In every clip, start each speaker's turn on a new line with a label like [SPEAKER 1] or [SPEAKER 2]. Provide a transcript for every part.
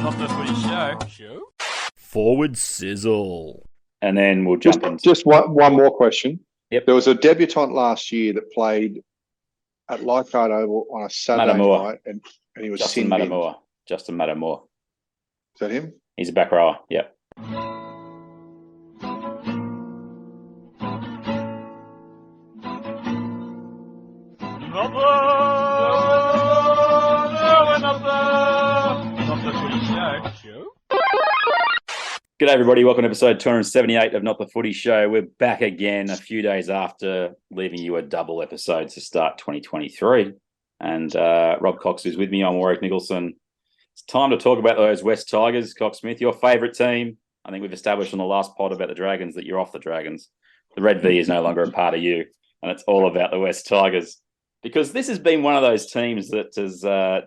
[SPEAKER 1] Not the Footy Show.
[SPEAKER 2] Forward sizzle.
[SPEAKER 3] And then we'll jump into...
[SPEAKER 4] Just one more question.
[SPEAKER 3] Yep.
[SPEAKER 4] There was a debutant last year that played at Leichhardt Oval on a Saturday night, and he was
[SPEAKER 3] Justin Matamua. Justin Matamua.
[SPEAKER 4] Is that him?
[SPEAKER 3] He's a back rower, yep. G'day everybody, welcome to episode 278 of Not the Footy Show. We're back again a few days after leaving you a double episode to start 2023. And Robb Cox is with me. I'm Warrick Nicolson. It's time to talk about those West Tigers. Coxsmith, your favourite team. I think we've established on the last pod about the Dragons that you're off the Dragons. The Red V is no longer a part of you, and it's all about the West Tigers. Because this has been one of those teams that has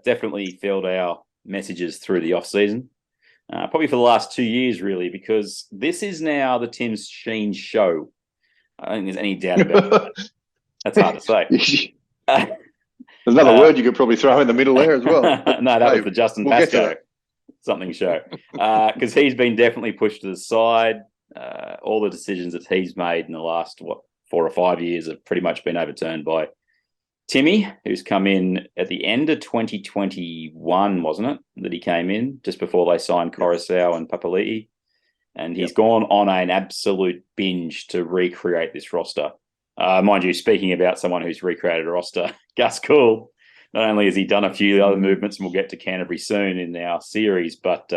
[SPEAKER 3] definitely filled our messages through the off-season. Probably for the last 2 years, really, because this is now the Tim Sheens show. I don't think there's any doubt about that. That's hard to say.
[SPEAKER 4] There's another word you could probably throw in the middle there as well.
[SPEAKER 3] No, that was the Justin Pascoe something show. Because he's been definitely pushed to the side. All the decisions that he's made in the last, 4 or 5 years have pretty much been overturned by Timmy, who's come in at the end of 2021, wasn't it, that he came in just before they signed Coruscant and Papali'i. And he's gone on an absolute binge to recreate this roster. Mind you, speaking about someone who's recreated a roster, Gus Cool, not only has he done a few other movements, and we'll get to Canterbury soon in our series, but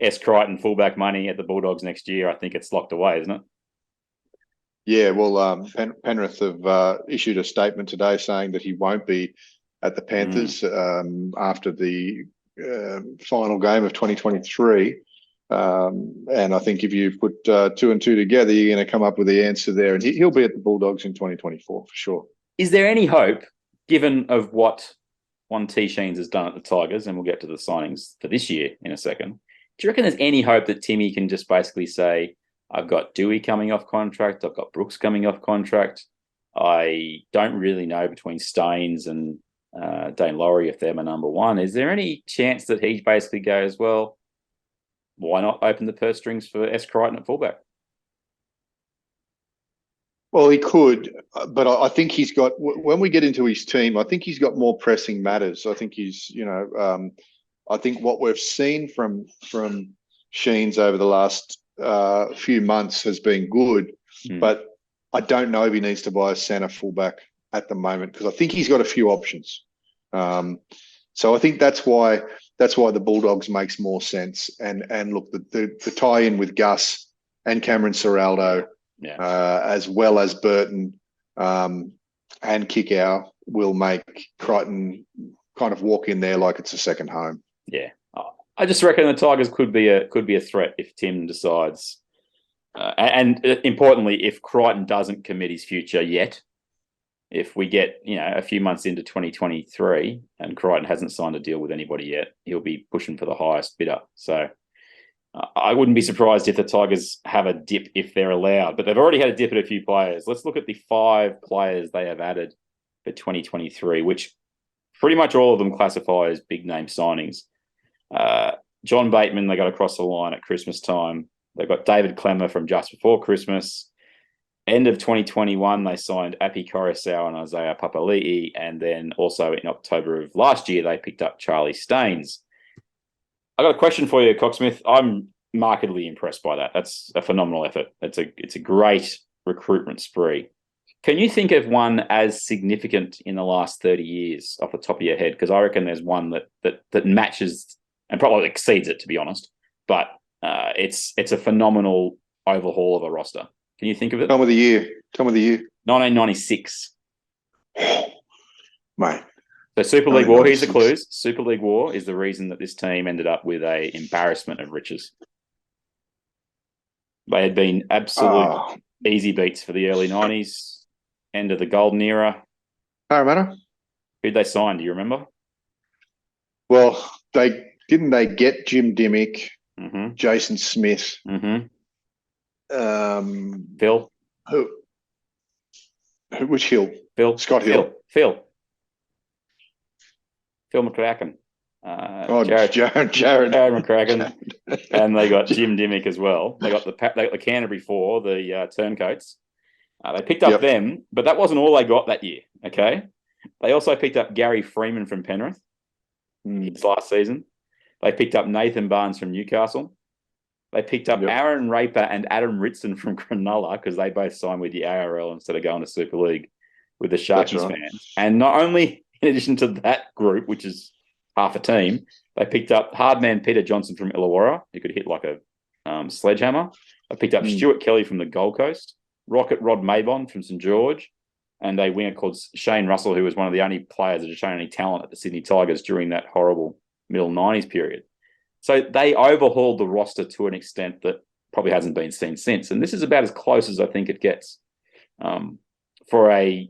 [SPEAKER 3] S. Crichton fullback money at the Bulldogs next year, I think it's locked away, isn't it?
[SPEAKER 4] Yeah, well, Penrith have issued a statement today saying that he won't be at the Panthers after the final game of 2023. And I think if you put 2 and 2 together, you're going to come up with the answer there. And he'll be at the Bulldogs in 2024 for sure.
[SPEAKER 3] Is there any hope, given of what one T. Sheens has done at the Tigers, and we'll get to the signings for this year in a second, do you reckon there's any hope that Timmy can just basically say, I've got Doueihi coming off contract. I've got Brooks coming off contract. I don't really know between Staines and Daine Laurie if they're my number one. Is there any chance that he basically goes, well, why not open the purse strings for S. Crichton at fullback?
[SPEAKER 4] Well, he could, but I think he's got, when we get into his team, I think he's got more pressing matters. I think he's, I think what we've seen from Sheens over the last few months has been good, but I don't know if he needs to buy a centre fullback at the moment because I think he's got a few options. So I think that's why the Bulldogs makes more sense. And look, the tie-in with Gus and Cameron Ciraldo, as well as Burton and Kickow, will make Crichton kind of walk in there like it's a second home.
[SPEAKER 3] Yeah. I just reckon the Tigers could be a threat if Tim decides, and importantly, if Crichton doesn't commit his future yet. If we get a few months into 2023 and Crichton hasn't signed a deal with anybody yet, he'll be pushing for the highest bidder. So I wouldn't be surprised if the Tigers have a dip if they're allowed, but they've already had a dip at a few players. Let's look at the 5 players they have added for 2023, which pretty much all of them classify as big name signings. John Bateman, they got across the line at Christmas time. They've got David Clemmer from just before Christmas. End of 2021, they signed Api Coruscant and Isaiah Papali'i. And then also in October of last year, they picked up Charlie Staines. I got a question for you, Coxsmith. I'm markedly impressed by that. That's a phenomenal effort. It's a great recruitment spree. Can you think of one as significant in the last 30 years off the top of your head? Because I reckon there's one that matches and probably exceeds it, to be honest. But it's a phenomenal overhaul of a roster. Can you think of it?
[SPEAKER 4] Time of the year.
[SPEAKER 3] 1996.
[SPEAKER 4] Mate.
[SPEAKER 3] So Super League War, here's the clues. Super League War is the reason that this team ended up with a embarrassment of riches. They had been absolute easy beats for the early 90s, end of the golden era.
[SPEAKER 4] Parramatta.
[SPEAKER 3] Who'd they sign? Do you remember?
[SPEAKER 4] Well, they get Jim Dimmick, Jason Smith,
[SPEAKER 3] Phil.
[SPEAKER 4] Who? Which Hill?
[SPEAKER 3] Phil.
[SPEAKER 4] Scott Hill.
[SPEAKER 3] Phil McCracken.
[SPEAKER 4] Jared
[SPEAKER 3] McCracken, and they got Jim Dimmick as well. They got the Canterbury Four, the Turncoats. They picked up them, but that wasn't all they got that year. Okay, they also picked up Gary Freeman from Penrith his last season. They picked up Nathan Barnes from Newcastle. They picked up Aaron Raper and Adam Ritson from Cronulla because they both signed with the ARL instead of going to Super League with the Sharkies fans. And not only in addition to that group, which is half a team, they picked up hardman Peter Johnson from Illawarra, who could hit like a sledgehammer. They picked up Stuart Kelly from the Gold Coast, Rocket Rod Mabon from St George, and a winger called Shane Russell, who was one of the only players that had shown any talent at the Sydney Tigers during that horrible middle 90s period. So they overhauled the roster to an extent that probably hasn't been seen since. And this is about as close as I think it gets for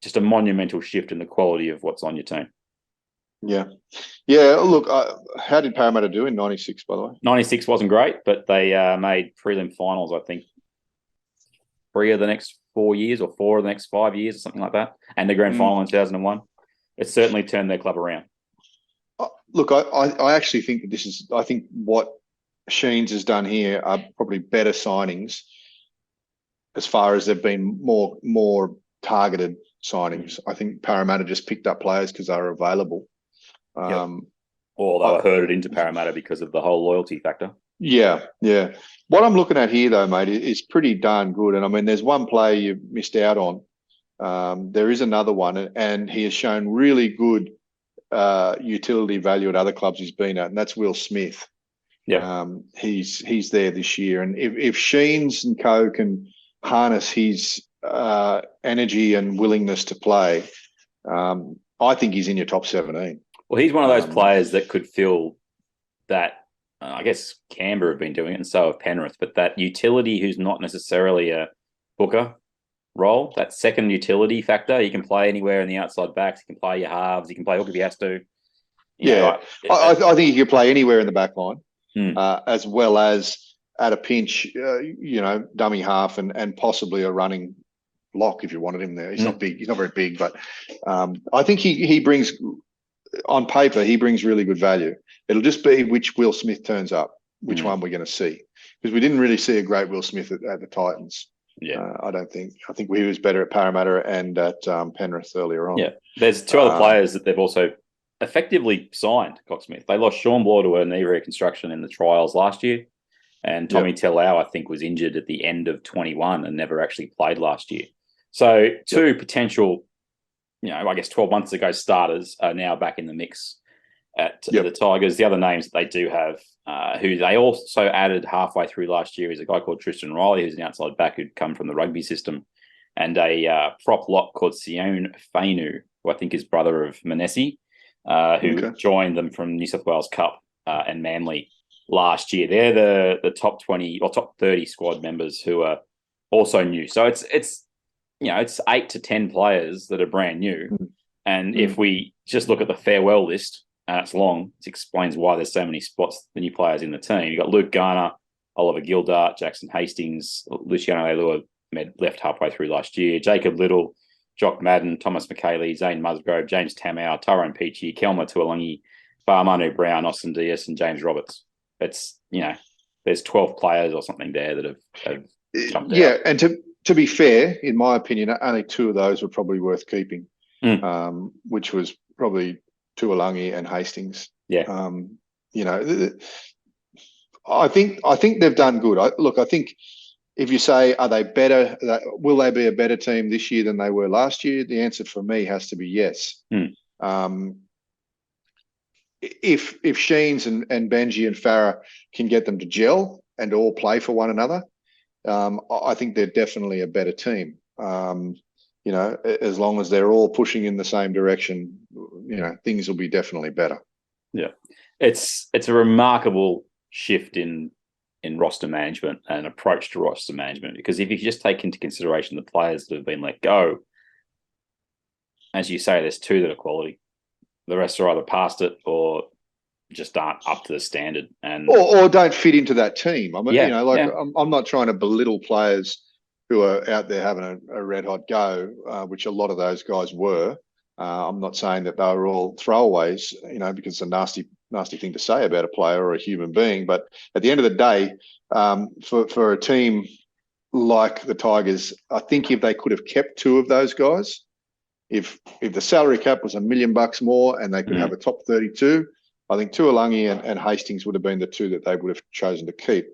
[SPEAKER 3] just a monumental shift in the quality of what's on your team.
[SPEAKER 4] Yeah. Yeah, look, how did Parramatta do in 96, by the way?
[SPEAKER 3] 96 wasn't great, but they made prelim finals, I think, 3 of the next 4 years or 4 of the next 5 years or something like that, and the grand final in 2001. It certainly turned their club around.
[SPEAKER 4] Look, I actually think that I think what Sheens has done here are probably better signings as far as they've been more targeted signings. I think Parramatta just picked up players because they were available.
[SPEAKER 3] Or they were herded into Parramatta because of the whole loyalty factor.
[SPEAKER 4] Yeah. What I'm looking at here, though, mate, is pretty darn good. And I mean, there's one player you missed out on. There is another one, and he has shown really good utility value at other clubs he's been at, and that's Will Smith.
[SPEAKER 3] Yeah,
[SPEAKER 4] he's there this year, and if Sheens and co can harness his energy and willingness to play, I think he's in your top 17.
[SPEAKER 3] Well, he's one of those players that could fill that. I guess Canberra have been doing it, and so have Penrith. But that utility, who's not necessarily a hooker role, that second utility factor, he can play anywhere in the outside backs. He can play your halves. He can play hook if he has to.
[SPEAKER 4] I think he can play anywhere in the back line, as well as at a pinch, dummy half and possibly a running lock if you wanted him there. He's not big. He's not very big, but I think he brings, on paper, he brings really good value. It'll just be which Will Smith turns up, which one we're going to see, because we didn't really see a great Will Smith at the Titans.
[SPEAKER 3] Yeah,
[SPEAKER 4] I don't think. I think he was better at Parramatta and at Penrith earlier on.
[SPEAKER 3] Yeah, there's 2 other players that they've also effectively signed. Coxsmith. They lost Sean Bloor to a knee reconstruction in the trials last year, and Tommy Telau, I think, was injured at the end of 21 and never actually played last year. So 2 potential, I guess 12 months ago starters are now back in the mix at the Tigers. The other names that they do have, who they also added halfway through last year, is a guy called Tristan Riley, who's an outside back who'd come from the rugby system, and a prop lock called Sion Fainu, who I think is brother of Manesi, who joined them from New South Wales Cup and Manly last year. They're the top 20 or top 30 squad members who are also new. So it's 8 to 10 players that are brand new. And if we just look at the farewell list, and it's long, it explains why there's so many spots, the new players in the team. You've got Luke Garner, Oliver Gildart, Jackson Hastings, Luciano Leilua left halfway through last year, Jacob Little, Jock Madden, Thomas McKaylee, Zane Musgrove, James Tamau, Tyrone Peachy, Kelma Tuolangi, Barmanu Brown, Austin Diaz, and James Roberts. It's, there's 12 players or something there that have jumped out.
[SPEAKER 4] Yeah, and to be fair, in my opinion, only 2 of those were probably worth keeping, which was probably Tuolangi and Hastings.
[SPEAKER 3] Yeah.
[SPEAKER 4] I think they've done good. I think if you say, are they better? Will they be a better team this year than they were last year? The answer for me has to be yes. If Sheens and Benji and Farah can get them to gel and all play for one another, I think they're definitely a better team. As long as they're all pushing in the same direction, things will be definitely better.
[SPEAKER 3] Yeah, it's a remarkable shift in roster management and approach to roster management, because if you just take into consideration the players that have been let go, as you say, there's 2 that are quality. The rest are either past it or just aren't up to the standard, and
[SPEAKER 4] or don't fit into that team. I mean, I'm not trying to belittle players who are out there having a red hot go, which a lot of those guys were. I'm not saying that they were all throwaways, because it's a nasty thing to say about a player or a human being, but at the end of the day, for a team like the Tigers, I think if they could have kept two of those guys, if the salary cap was $1 million more and they could have a top 32, I think Tuolangi and Hastings would have been the two that they would have chosen to keep.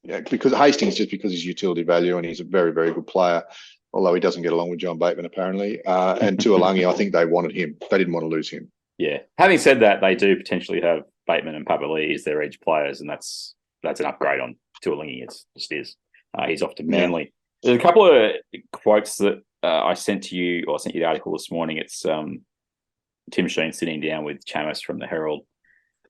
[SPEAKER 4] Because Hastings, just because he's utility value and he's a very, very good player, although he doesn't get along with John Bateman apparently. And Tuolangi, I think they wanted him. They didn't want to lose him.
[SPEAKER 3] Yeah. Having said that, they do potentially have Bateman and Papali as their edge players, and that's an upgrade on Tuolangi. It just is. He's off to Manly. Yeah. There's a couple of quotes that I sent to you, or I sent you the article this morning. It's Tim Sheens sitting down with Chamis from the Herald,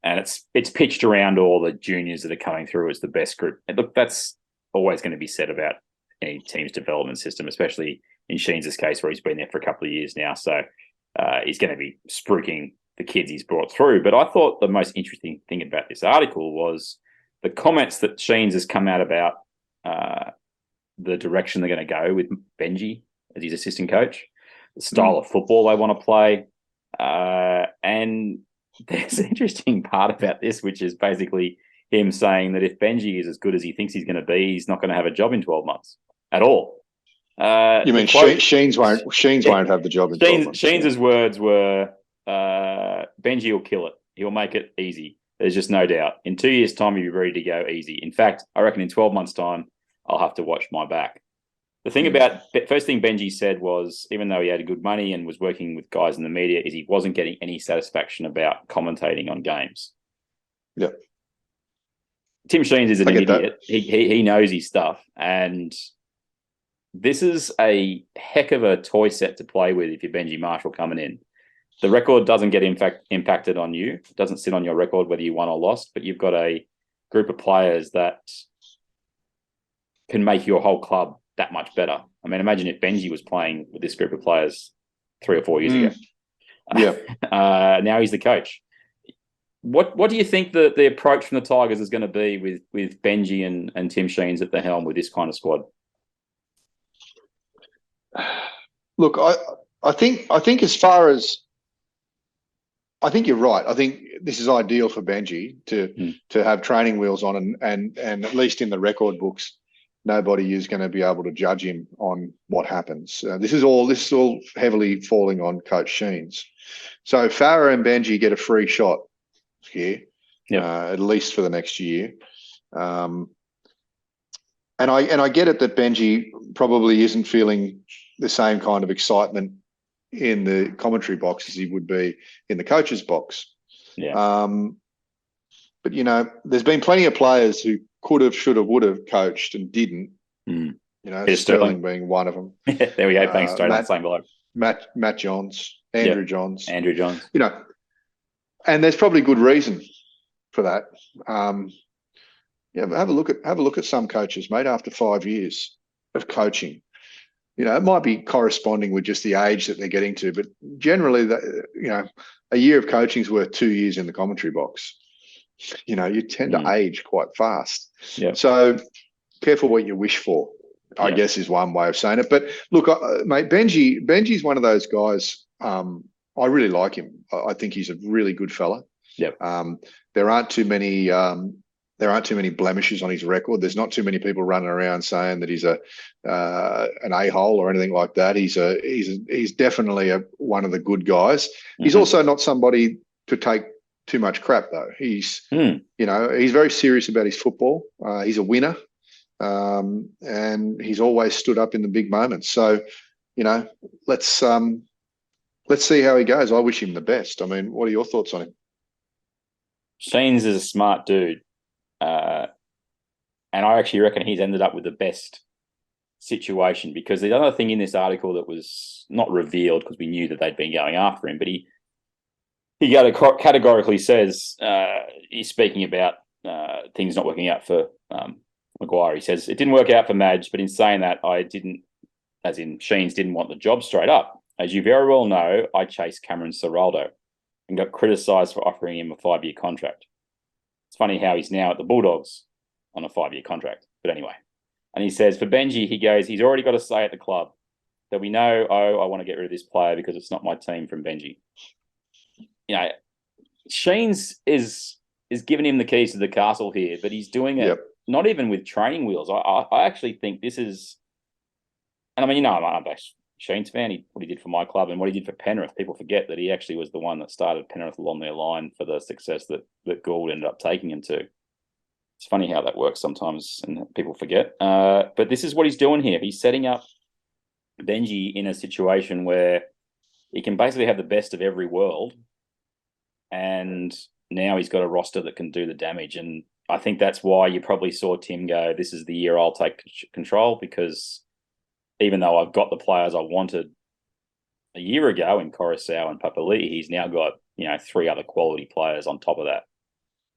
[SPEAKER 3] and it's pitched around all the juniors that are coming through as the best group. And look, that's always going to be said about any team's development system, especially in Sheens' case where he's been there for a couple of years now. So he's going to be spruiking the kids he's brought through. But I thought the most interesting thing about this article was the comments that Sheens has come out about the direction they're going to go with Benji as his assistant coach, the style of football they want to play. And there's an interesting part about this, which is basically him saying that if Benji is as good as he thinks he's going to be, he's not going to have a job in 12 months at all.
[SPEAKER 4] You mean Sheens won't have the job in 12 months? Sheens'
[SPEAKER 3] words were, Benji will kill it. He'll make it easy. There's just no doubt. In 2 years' time, he'll be ready to go easy. In fact, I reckon in 12 months' time, I'll have to watch my back. The thing first thing Benji said was, even though he had good money and was working with guys in the media, is he wasn't getting any satisfaction about commentating on games.
[SPEAKER 4] Yeah.
[SPEAKER 3] Tim Sheens is an idiot. He knows his stuff. And this is a heck of a toy set to play with if you're Benji Marshall coming in. The record doesn't get impacted on you. It doesn't sit on your record whether you won or lost, but you've got a group of players that can make your whole club that much better. I mean, imagine if Benji was playing with this group of players 3 or 4 years ago.
[SPEAKER 4] Yeah.
[SPEAKER 3] Now he's the coach. What do you think the approach from the Tigers is going to be with Benji and Tim Sheens at the helm with this kind of squad?
[SPEAKER 4] Look, I think as far as I think you're right. I think this is ideal for Benji to have training wheels on and at least in the record books, nobody is going to be able to judge him on what happens. This is all heavily falling on Coach Sheens. So Farah and Benji get a free shot here, at least for the next year. And I get it that Benji probably isn't feeling the same kind of excitement in the commentary box as he would be in the coach's box.
[SPEAKER 3] Yeah.
[SPEAKER 4] But, there's been plenty of players who could have, should have, would have coached and didn't. Sterling being one of them.
[SPEAKER 3] There we go. Thanks, straight on the same bloke.
[SPEAKER 4] Matt Johns, Andrew Johns.
[SPEAKER 3] Andrew Johns.
[SPEAKER 4] And there's probably good reason for that. Have a look at some coaches, mate, after 5 years of coaching. It might be corresponding with just the age that they're getting to, but generally, a year of coaching is worth 2 years in the commentary box. You tend to age quite fast.
[SPEAKER 3] Yeah.
[SPEAKER 4] So careful what you wish for, I guess, is one way of saying it. But look, mate, Benji's one of those guys. I really like him. I think he's a really good fella.
[SPEAKER 3] Yep.
[SPEAKER 4] There aren't too many blemishes on his record. There's not too many people running around saying that he's an a-hole or anything like that. He's definitely one of the good guys. Mm-hmm. He's also not somebody to take too much crap though. He's he's very serious about his football. He's a winner, and he's always stood up in the big moments. So let's see how he goes. I wish him the best. I mean, what are your thoughts on him?
[SPEAKER 3] Sheens is a smart dude. And I actually reckon he's ended up with the best situation, because the other thing in this article that was not revealed, because we knew that they'd been going after him, but he categorically says he's speaking about things not working out for Maguire. He says, it didn't work out for Madge, but in saying that, Sheens didn't want the job straight up. As you very well know, I chased Cameron Ciraldo and got criticised for offering him a 5-year contract. It's funny how he's now at the Bulldogs on a 5-year contract. But anyway. And he says, for Benji, he goes, he's already got a say at the club. That we know, I want to get rid of this player because it's not my team from Benji. Sheens is giving him the keys to the castle here, but he's doing it not even with training wheels. I actually think this is, and I mean, I'm a Sheens fan. What he did for my club and what he did for Penrith. People forget that he actually was the one that started Penrith along their line for the success that Gould ended up taking him to. It's funny how that works sometimes, and people forget. But this is what he's doing here. He's setting up Benji in a situation where he can basically have the best of every world, and now he's got a roster that can do the damage. And I think that's why you probably saw Tim go, this is the year I'll take control, because even though I've got the players I wanted a year ago in Coruscant and Papali'i, he's now got, 3 other quality players on top of that.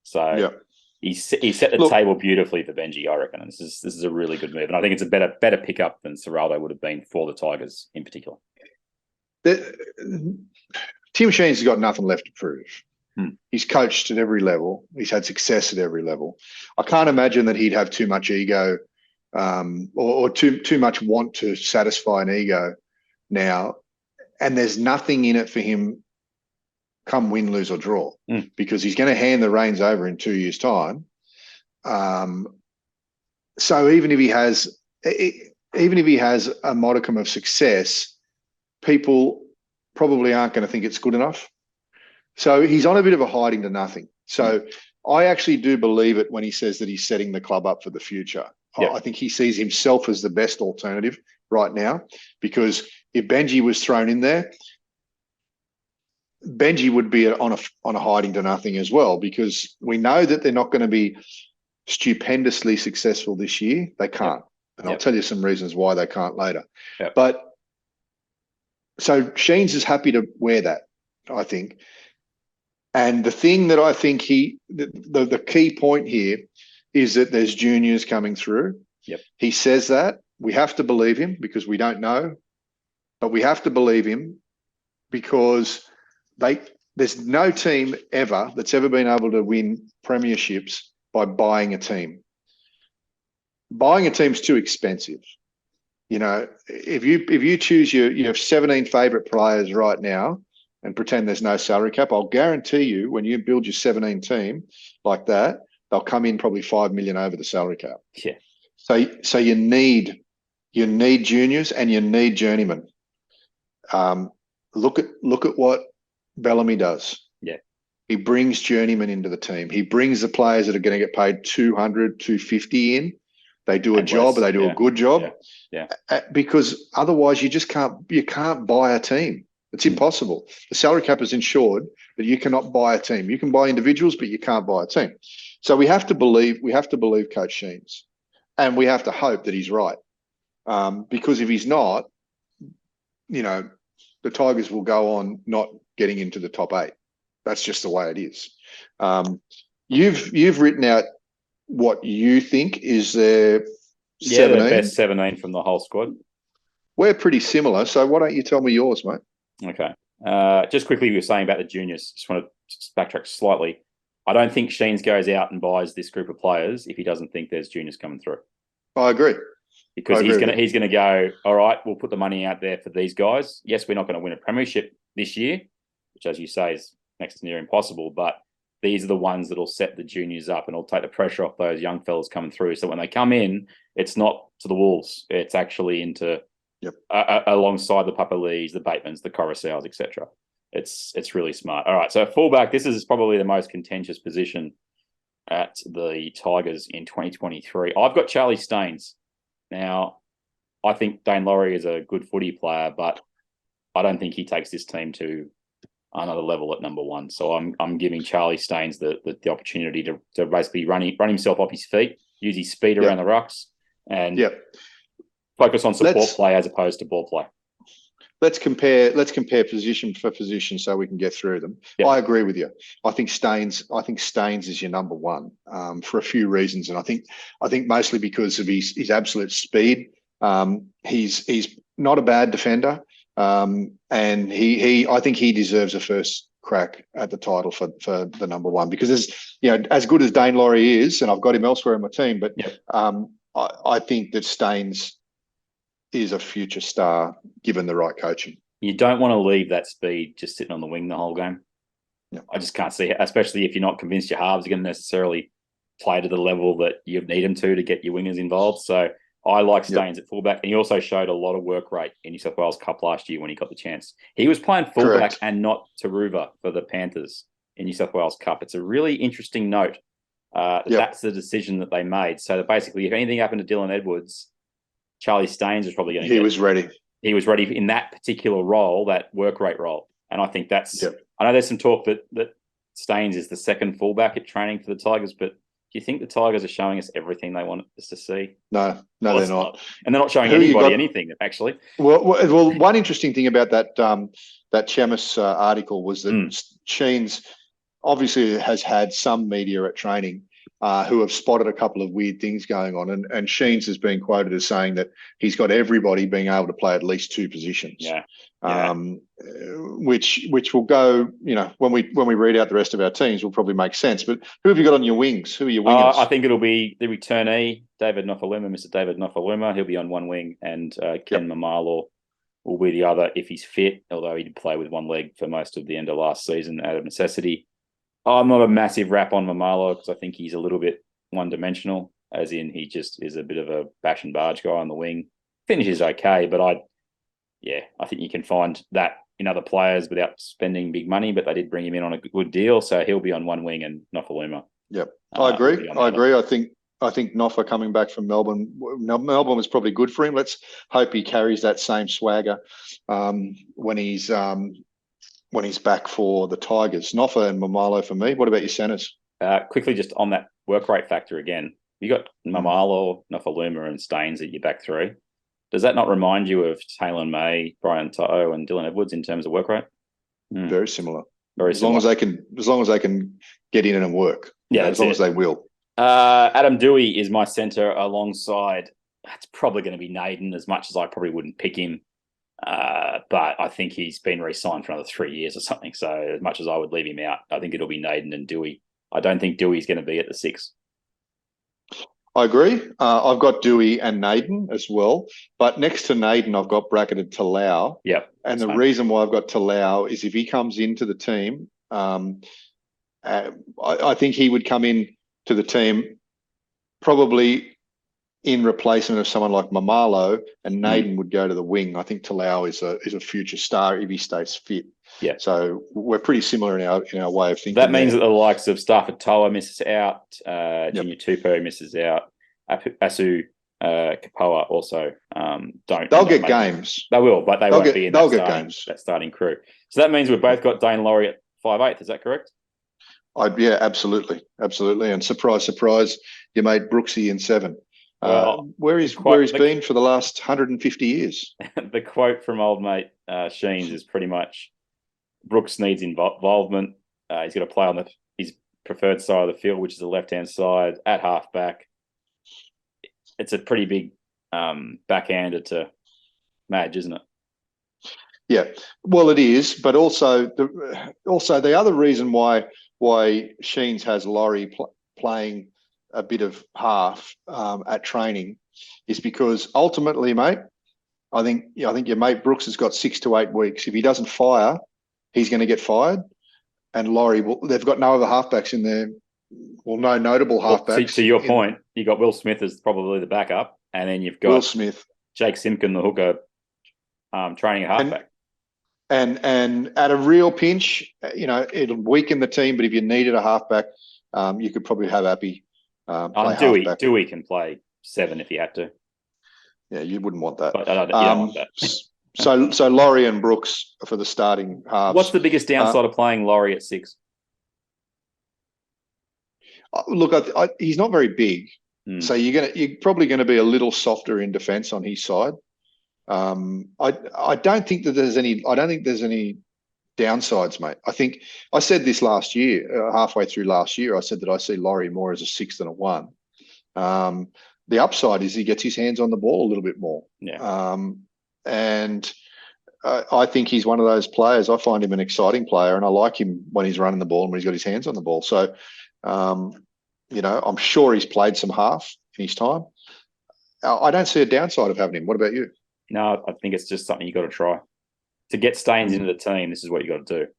[SPEAKER 3] So he set the table beautifully for Benji, I reckon. And this is a really good move. And I think it's a better pickup than Ciraldo would have been for the Tigers in particular.
[SPEAKER 4] Tim Sheens has got nothing left to prove. He's coached at every level. He's had success at every level. I can't imagine that he'd have too much ego or too much want to satisfy an ego now. And there's nothing in it for him come win, lose or draw, because he's going to hand the reins over in 2 years' time. So even if he has a modicum of success, people probably aren't going to think it's good enough. So he's on a bit of a hiding to nothing. So I actually do believe it when he says that he's setting the club up for the future. Yep. I think he sees himself as the best alternative right now, because if Benji was thrown in there, Benji would be on a hiding to nothing as well, because we know that they're not going to be stupendously successful this year. They can't. And I'll tell you some reasons why they can't later. Yep. But so Sheens is happy to wear that, I think. And the thing that I think the key point here is that there's juniors coming through.
[SPEAKER 3] Yep.
[SPEAKER 4] He says that. We have to believe him because we don't know. But we have to believe him because there's no team ever that's ever been able to win premierships by buying a team. Buying a team's too expensive. If you choose your 17 favourite players right now and pretend there's no salary cap, I'll guarantee you when you build your 17 team like that, they'll come in probably $5 million over the salary cap.
[SPEAKER 3] Yeah.
[SPEAKER 4] So you need juniors and you need journeymen. Look at what Bellamy does.
[SPEAKER 3] Yeah.
[SPEAKER 4] He brings journeymen into the team. He brings the players that are going to get paid 200, 250 in. They do a job, they do a good job.
[SPEAKER 3] Yeah.
[SPEAKER 4] Because otherwise you can't buy a team. It's impossible. The salary cap is ensured that you cannot buy a team. You can buy individuals, but you can't buy a team. So we have to believe Coach Sheens, and we have to hope that he's right. Because if he's not, the Tigers will go on not getting into the top 8. That's just the way it is. You've written out what you think is their 17.
[SPEAKER 3] The best 17 from the whole squad.
[SPEAKER 4] We're pretty similar, so why don't you tell me yours, mate?
[SPEAKER 3] Okay. Just quickly, we were saying about the juniors. Just want to backtrack slightly. I don't think Sheens goes out and buys this group of players if he doesn't think there's juniors coming through.
[SPEAKER 4] I agree.
[SPEAKER 3] Because he's going to go, all right, we'll put the money out there for these guys. Yes, we're not going to win a premiership this year, which, as you say, is next to near impossible. But these are the ones that will set the juniors up and will take the pressure off those young fellas coming through. So when they come in, it's not to the Wolves. It's actually into alongside the Papali'is, the Batemans, the Coruscants, etc. It's really smart. All right, so fullback, this is probably the most contentious position at the Tigers in 2023. I've got Charlie Staines. Now, I think Daine Laurie is a good footy player, but I don't think he takes this team to another level at number 1. So I'm giving Charlie Staines the opportunity to basically run himself off his feet, use his speed around the rucks, and focus on support play as opposed to ball play.
[SPEAKER 4] Let's compare position for position so we can get through them. Yep. I agree with you. I think Staines is your number 1 for a few reasons, and I think mostly because of his absolute speed. He's not a bad defender, and I think he deserves a first crack at the title for the number 1, because as good as Daine Laurie is, and I've got him elsewhere in my team, but I think that Staines is a future star given the right coaching.
[SPEAKER 3] You don't want to leave that speed just sitting on the wing the whole game.
[SPEAKER 4] Yeah.
[SPEAKER 3] I just can't see, especially if you're not convinced your halves are going to necessarily play to the level that you need them to get your wingers involved. So I like Staines at fullback. And he also showed a lot of work rate in New South Wales Cup last year when he got the chance. He was playing fullback
[SPEAKER 4] Correct.
[SPEAKER 3] and not Taruva for the Panthers in New South Wales Cup. It's a really interesting note. That's the decision that they made. So that basically, if anything happened to Dylan Edwards, Charlie Staines was probably going to
[SPEAKER 4] He was ready.
[SPEAKER 3] He was ready in that particular role, that work rate role. And I think that's I know there's some talk that Staines is the second fullback at training for the Tigers, but do you think the Tigers are showing us everything they want us to see?
[SPEAKER 4] No, they're not.
[SPEAKER 3] And they're not showing anybody anything, actually.
[SPEAKER 4] Well, one interesting thing about that Chamis article was that Sheens obviously has had some media at training who have spotted a couple of weird things going on. And Sheens has been quoted as saying that he's got everybody being able to play at least two positions. Which will go, when we read out the rest of our teams will probably make sense. But who have you got on your wings? Who are your wingers?
[SPEAKER 3] I think it'll be the returnee, David Nofaluma, Mr. David Nofaluma. He'll be on one wing, and Ken Mamalo will be the other if he's fit, although he did play with one leg for most of the end of last season out of necessity. I'm not a massive rap on Mamalo because I think he's a little bit one-dimensional, as in he just is a bit of a bash and barge guy on the wing. Finishes okay, but I think you can find that in other players without spending big money, but they did bring him in on a good deal, so he'll be on one wing and Nofaluma.
[SPEAKER 4] Yep, I agree. I think Nofa coming back from Melbourne was probably good for him. Let's hope he carries that same swagger when he's back for the Tigers. Nofa and Mamalo for me. What about your centres?
[SPEAKER 3] Quickly, just on that work rate factor again, you got Mamalo, Nofaluma, and Staines at your back three. Does that not remind you of Taylor May, Brian To'o, and Dylan Edwards in terms of work rate?
[SPEAKER 4] Very similar.
[SPEAKER 3] As long
[SPEAKER 4] as they can get in and work.
[SPEAKER 3] Yeah,
[SPEAKER 4] as long as they will.
[SPEAKER 3] Adam Doueihi is my centre alongside. That's probably going to be Naden, as much as I probably wouldn't pick him. But I think he's been re-signed for another 3 years or something. So as much as I would leave him out, I think it'll be Naden and Doueihi. I don't think Doueihi's going to be at the 6.
[SPEAKER 4] I agree. I've got Doueihi and Naden as well. But next to Naden, I've got bracketed Talau.
[SPEAKER 3] Yep.
[SPEAKER 4] And the reason why I've got Talau is if he comes into the team, I think he would come in to the team probably in replacement of someone like Mamalo, and Naden would go to the wing. I think Talau is a future star if he stays fit.
[SPEAKER 3] Yeah.
[SPEAKER 4] So we're pretty similar in our way of thinking.
[SPEAKER 3] That means that the likes of Stafford Toa misses out, Junior Tupou misses out, Asu Kapoa also don't.
[SPEAKER 4] They'll get games.
[SPEAKER 3] They will, but they won't be in that starting crew. So that means we've both got Daine Laurie at 5'8". Is that correct?
[SPEAKER 4] Absolutely. And surprise, surprise, your mate Brooksy in 7. Where he's been for the last 150 years.
[SPEAKER 3] The quote from old mate Sheens is pretty much, Brooks needs involvement. He's got to play on his preferred side of the field, which is the left-hand side, at halfback. It's a pretty big backhander to Madge, isn't it?
[SPEAKER 4] Yeah, well, it is, but also the other reason why Sheens has Laurie playing a bit of half at training is because ultimately, mate, I think your mate Brooks has got 6 to 8 weeks. If he doesn't fire, he's going to get fired. And Laurie, they've got no other halfbacks in there. Well, no notable halfbacks.
[SPEAKER 3] To your point, you got Will Smith as probably the backup, and then you've got
[SPEAKER 4] Will Smith,
[SPEAKER 3] Jake Simpkin, the hooker, training at halfback.
[SPEAKER 4] And at a real pinch, it'll weaken the team. But if you needed a halfback, you could probably have Appy.
[SPEAKER 3] Doueihi can play 7 if he had to.
[SPEAKER 4] Yeah, you wouldn't want that.
[SPEAKER 3] But I don't want that.
[SPEAKER 4] So Laurie and Brooks for the starting halves.
[SPEAKER 3] What's the biggest downside of playing Laurie at 6?
[SPEAKER 4] Look, he's not very big, so you're probably going to be a little softer in defence on his side. I don't think there's any downsides, mate. I think I said this last year, halfway through last year, I said that I see Laurie more as a 6 than a 1. The upside is he gets his hands on the ball a little bit more.
[SPEAKER 3] Yeah.
[SPEAKER 4] And I think he's one of those players. I find him an exciting player, and I like him when he's running the ball and when he's got his hands on the ball. So, I'm sure he's played some half in his time. I don't see a downside of having him. What about you?
[SPEAKER 3] No, I think it's just something you got to try. To get Staines into the team, this is what you got to do.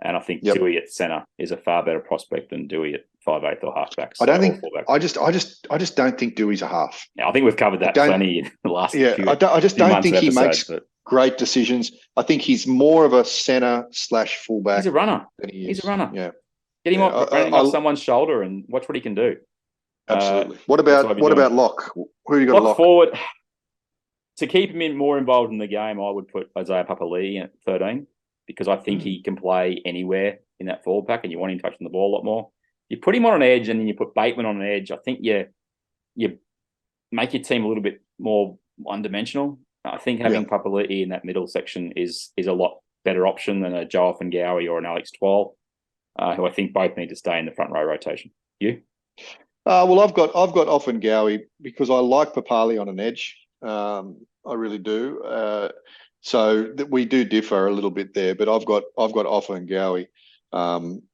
[SPEAKER 3] And I think Doueihi at centre is a far better prospect than Doueihi at 5'8" or halfback.
[SPEAKER 4] I don't think. I just don't think Dewey's a half.
[SPEAKER 3] Yeah, I think we've covered that plenty in the last few
[SPEAKER 4] I just don't think he makes
[SPEAKER 3] but
[SPEAKER 4] great decisions. I think he's more of a centre / fullback.
[SPEAKER 3] He's a runner. He's a runner. Yeah. Get him running off someone's shoulder and watch what he can do.
[SPEAKER 4] Absolutely. What about lock? Who you got
[SPEAKER 3] lock
[SPEAKER 4] lock
[SPEAKER 3] forward? To keep him more involved in the game, I would put Isaiah Papali'i at 13 because I think he can play anywhere in that forward pack, and you want him touching the ball a lot more. You put him on an edge, and then you put Bateman on an edge. I think you make your team a little bit more one-dimensional. I think having Papali'i in that middle section is a lot better option than a Joel Fingawi or an Alex Twal, who I think both need to stay in the front row rotation. You?
[SPEAKER 4] Well, I've got Offengawi because I like Papali on an edge. I really do. So we do differ a little bit there, but I've got Offengawi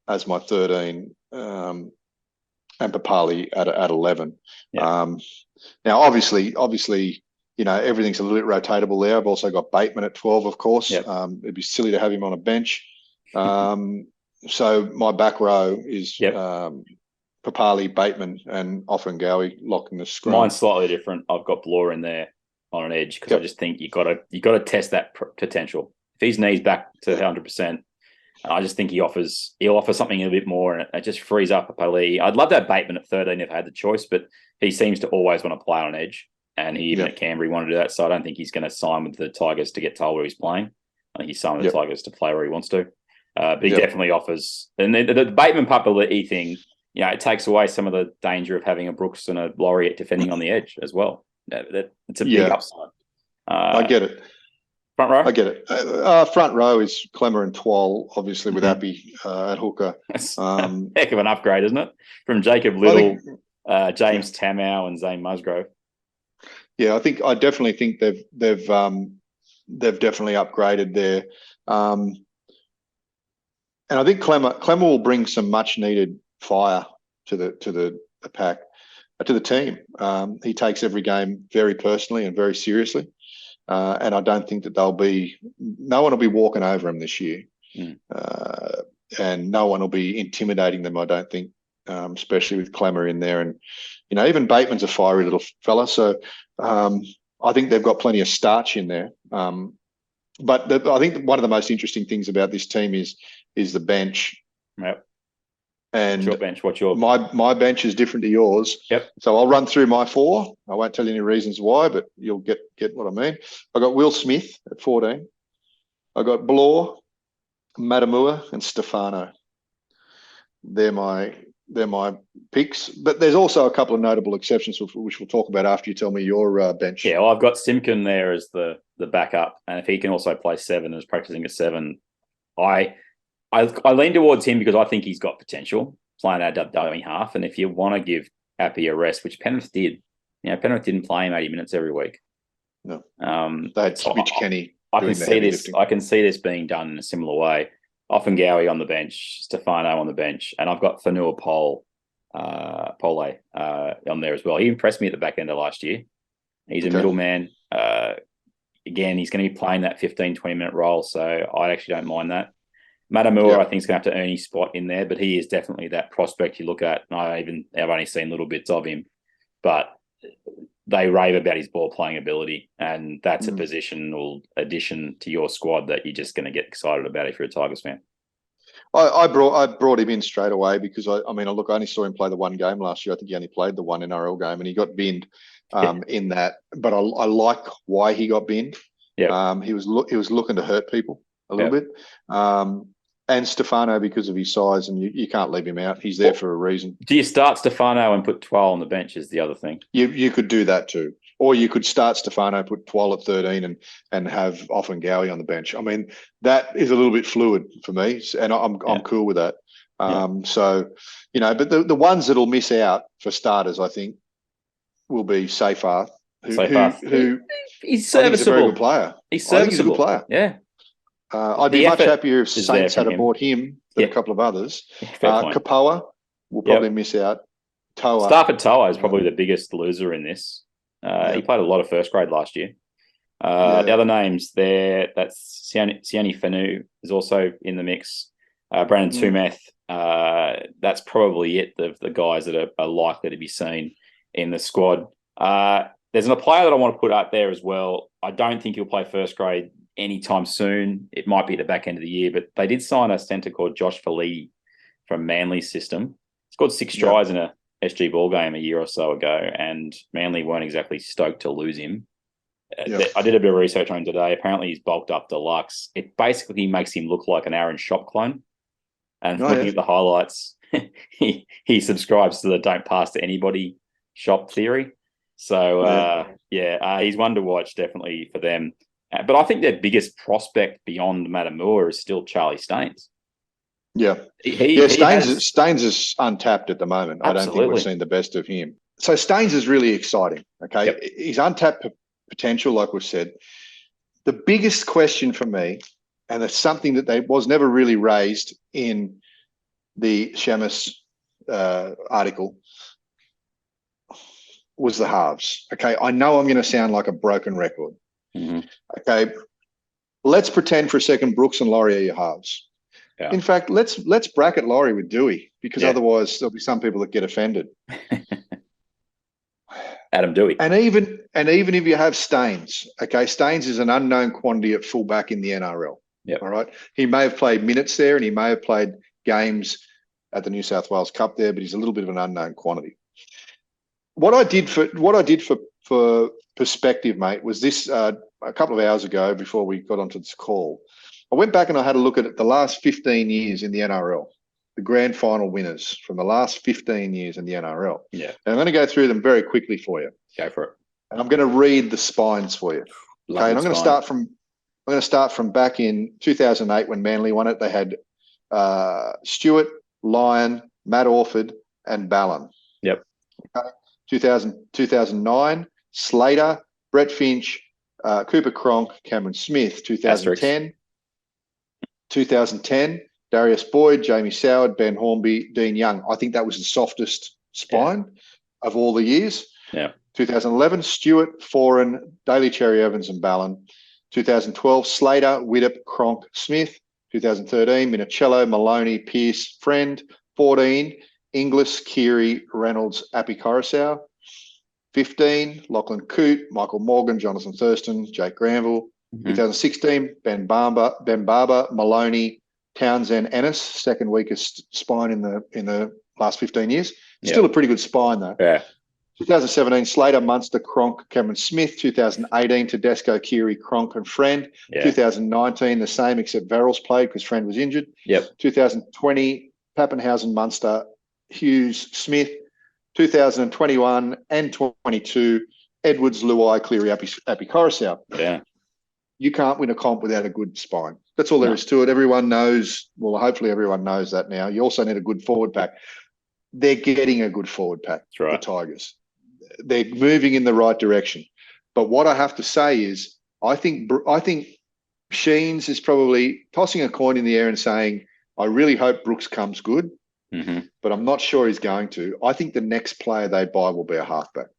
[SPEAKER 4] as my 13 and Papali at 11. Yeah. Now, obviously, everything's a little bit rotatable there. I've also got Bateman at 12, of course. Yep. It'd be silly to have him on a bench. So my back row is Papali, Bateman, and Offengawi locking the scrum.
[SPEAKER 3] Mine's slightly different. I've got Bloor in there on an edge because I just think you got to test that potential. If his knee's back to 100%, I just think he'll offer something a bit more, and it just frees up Papali. I'd love to have Bateman at 13 if I had the choice, but he seems to always want to play on an edge, and he even at Canberra wanted to do that. So I don't think he's going to sign with the Tigers to get told where he's playing. I think he's signed with the Tigers to play where he wants to. But he definitely offers. And the Bateman Papali thing, it takes away some of the danger of having a Brooks and a Laurie defending on the edge as well. It's a big upside.
[SPEAKER 4] I get it.
[SPEAKER 3] Front row?
[SPEAKER 4] I get it. Front row is Clemmer and Twal, obviously, with Appy at hooker.
[SPEAKER 3] That's heck of an upgrade, isn't it? From Jacob Little, James Tamau, and Zane Musgrove.
[SPEAKER 4] Yeah, I definitely think they've definitely upgraded there. And I think Clemmer will bring some much needed fire to the pack, to the team. He takes every game very personally and very seriously. And I don't think that no one will be walking over him this year. And no one will be intimidating them, I don't think, especially with Clemmer in there. And, even Bateman's a fiery little fella. So I think they've got plenty of starch in there. But I think one of the most interesting things about this team is the bench.
[SPEAKER 3] Yep.
[SPEAKER 4] And
[SPEAKER 3] your bench? What's your
[SPEAKER 4] my bench is different to yours.
[SPEAKER 3] Yep.
[SPEAKER 4] So I'll run through my 4. I won't tell you any reasons why, but you'll get what I mean. I got Will Smith at 14. I got Bloor, Matamua, and Stefano. They're my picks. But there's also a couple of notable exceptions, which we'll talk about after you tell me your bench.
[SPEAKER 3] Yeah, well, I've got Simkin there as the backup, and if he can also play 7 and is practicing at 7, I lean towards him because I think he's got potential playing our dummy half. And if you want to give Appy a rest, which Penrith did, Penrith didn't play him 80 minutes every week.
[SPEAKER 4] No. They had Mitch Kenny.
[SPEAKER 3] I can see this. Lifting. I can see this being done in a similar way. Offengawi on the bench, Stefano on the bench, and I've got Fanua Pole on there as well. He impressed me at the back end of last year. He's a middleman. Again, he's going to be playing that 15, 20-minute role, so I actually don't mind that. Matamua, I think, is going to have to earn his spot in there, but he is definitely that prospect you look at. And I've only seen little bits of him, but they rave about his ball playing ability, and that's a positional addition to your squad that you're just going to get excited about if you're a Tigers fan.
[SPEAKER 4] I brought him in straight away because I only saw him play the one game last year. I think he only played the one NRL game, and he got binned in that. But I like why he got binned. Yeah, he was looking to hurt people a little bit. And Stefano because of his size, and you can't leave him out. He's there for a reason. Do
[SPEAKER 3] you start Stefano and put Twal on the bench is the other thing?
[SPEAKER 4] You could do that too. Or you could start Stefano, put Twal at 13 and have Offengawi on the bench. I mean, that is a little bit fluid for me, and I'm cool with that. So, but the ones that'll miss out for starters, I think, will be Seyfarth, who
[SPEAKER 3] he's serviceable.
[SPEAKER 4] He's a very good player.
[SPEAKER 3] He's serviceable.
[SPEAKER 4] I think he's a good player.
[SPEAKER 3] Yeah.
[SPEAKER 4] I'd be much happier if Saints had bought him than a couple of others. Kapoa will probably miss out. Toa.
[SPEAKER 3] Stafford Toa is probably the biggest loser in this. He played a lot of first grade last year. The other names there, that's Sione Fanu is also in the mix. Brandon Tumeth, that's probably it, the guys that are likely to be seen in the squad. There's a player that I want to put up there as well. I don't think he'll play first grade anytime soon. It might be at the back end of the year, but they did sign a centre called Josh Felitti from Manly's system. He scored 6 tries in a SG ball game a year or so ago, and Manly weren't exactly stoked to lose him. I did a bit of research on him today. Apparently he's bulked up deluxe. It basically makes him look like an Aaron Shop clone. And looking at the highlights, he subscribes to the don't pass to anybody Shop theory. So, he's one to watch definitely for them. But I think their biggest prospect beyond Matamua is still Charlie Staines.
[SPEAKER 4] Yeah. Staines is untapped at the moment. Absolutely. I don't think we've seen the best of him. So Staines is really exciting, okay? Yep. He's untapped potential, like we've said. The biggest question for me, and it's something that was never really raised in the Shamus article, was the halves. Okay, I know I'm going to sound like a broken record. Mm-hmm. Okay, let's pretend for a second Brooks and Laurie are your halves. Yeah. In fact, let's bracket Laurie with Doueihi, because otherwise there'll be some people that get offended.
[SPEAKER 3] Adam Doueihi.
[SPEAKER 4] And even if you have Staines, okay, Staines is an unknown quantity at fullback in the NRL.
[SPEAKER 3] Yep.
[SPEAKER 4] All right. He may have played minutes there and he may have played games at the New South Wales Cup there, but he's a little bit of an unknown quantity. What I did for perspective, mate, was this a couple of hours ago before we got onto this call. I went back and I had a look at the last 15 years in the NRL, the grand final winners from the last 15 years in the NRL.
[SPEAKER 3] Yeah.
[SPEAKER 4] And I'm going to go through them very quickly for you.
[SPEAKER 3] Go for it.
[SPEAKER 4] And I'm going to read the spines for you. Okay. And I'm going to start from back in 2008 when Manly won it. They had Stewart, Lyon, Matt Orford, and Ballon.
[SPEAKER 3] Yep.
[SPEAKER 4] Okay. 2009, Slater, Brett Finch, Cooper Cronk, Cameron Smith. 2010, Darius Boyd, Jamie Soward, Ben Hornby, Dean Young. I think that was the softest spine of all the years.
[SPEAKER 3] Yeah.
[SPEAKER 4] 2011, Stewart, Foran, Daly, Cherry Evans, and Ballon. 2012, Slater, Widdop, Cronk, Smith. 2013, Minicello, Maloney, Pearce, Friend. 14, Inglis, Keary, Reynolds, Appy Coruscant. 15, Lachlan Coote, Michael Morgan, Jonathan Thurston, Jake Granville. 2016, Ben Barber, Maloney, Townsend, Ennis, second weakest spine in the last 15 years. Still a pretty good spine though.
[SPEAKER 3] Yeah.
[SPEAKER 4] 2017, Slater, Munster, Cronk, Cameron Smith. 2018, Tedesco, Keary, Cronk, and Friend. Yeah. 2019, the same except Verrills played because Friend was injured.
[SPEAKER 3] Yep.
[SPEAKER 4] 2020, Pappenhausen, Munster, Hughes, Smith. 2021 and 22, Edwards, Luai, Cleary, Appy Coruscant.
[SPEAKER 3] Yeah.
[SPEAKER 4] You can't win a comp without a good spine. That's all there is to it. Everyone knows. Well, hopefully everyone knows that now. You also need a good forward pack. They're getting a good forward pack,
[SPEAKER 3] that's right.
[SPEAKER 4] The Tigers. They're moving in the right direction. But what I have to say is I think Sheens is probably tossing a coin in the air and saying, I really hope Brooks comes good, but I'm not sure he's going to. I think the next player they buy will be a halfback.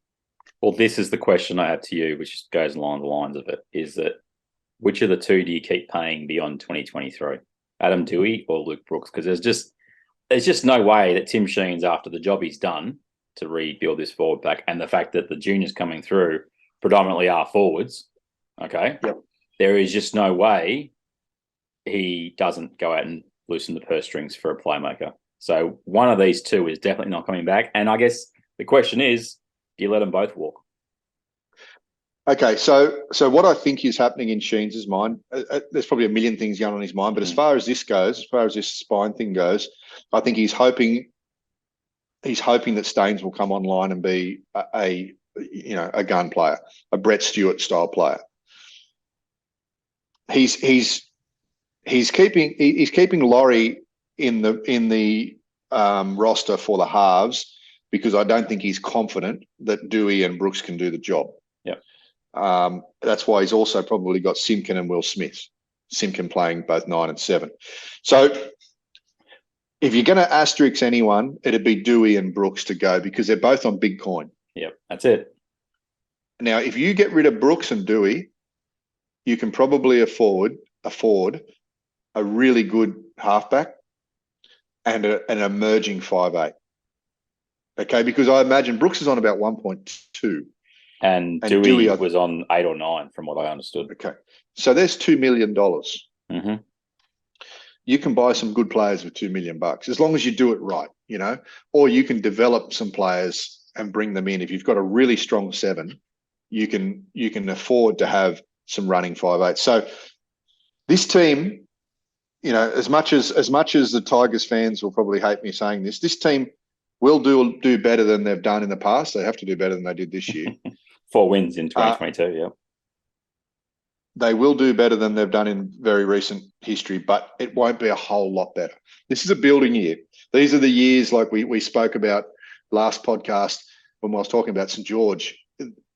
[SPEAKER 3] Well, this is the question I have to you, which goes along the lines of it, is that which of the two do you keep paying beyond 2023? Adam Doueihi or Luke Brooks? Because there's just no way that Tim Sheens, after the job he's done to rebuild this forward pack, and the fact that the juniors coming through predominantly are forwards, okay?
[SPEAKER 4] Yep.
[SPEAKER 3] There is just no way he doesn't go out and loosen the purse strings for a playmaker. So one of these two is definitely not coming back. And I guess the question is, do you let them both walk?
[SPEAKER 4] Okay, so what I think is happening in Sheens' mind, there's probably a million things going on in his mind, but as far as this goes, as far as this spine thing goes, I think he's hoping that Staines will come online and be a gun player, a Brett Stewart style player. He's keeping Laurie in the roster for the halves because I don't think he's confident that Doueihi and Brooks can do the job. That's why he's also probably got Simpkin and Will Smith. Simpkin playing both 9 and 7. So if you're going to asterisk anyone, it'd be Doueihi and Brooks to go because they're both on big coin.
[SPEAKER 3] Yep, that's it.
[SPEAKER 4] Now, if you get rid of Brooks and Doueihi, you can probably afford a really good halfback and an emerging 5'8". Okay, because I imagine Brooks is on about 1.2.
[SPEAKER 3] And Doueihi was on 8 or 9, from what I understood.
[SPEAKER 4] Okay, so there's $2 million.
[SPEAKER 3] Mm-hmm.
[SPEAKER 4] You can buy some good players with $2 million as long as you do it right, or you can develop some players and bring them in. If you've got a really strong 7, you can afford to have some running 5'8". So this team, as much as the Tigers fans will probably hate me saying this team will do better than they've done in the past. They have to do better than they did this year.
[SPEAKER 3] 4 wins in 2022, yeah.
[SPEAKER 4] They will do better than they've done in very recent history, but it won't be a whole lot better. This is a building year. These are the years like we spoke about last podcast when I was talking about St. George.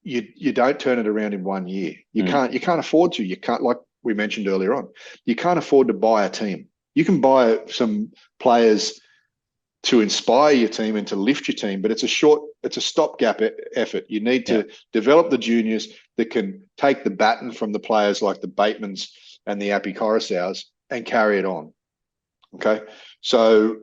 [SPEAKER 4] You don't turn it around in 1 year. You can't afford to. You can't, like we mentioned earlier on, you can't afford to buy a team. You can buy some players to inspire your team and to lift your team, but it's a stopgap effort. You need to develop the juniors that can take the baton from the players like the Batemans and the Appy Coruscaws and carry it on. Okay. So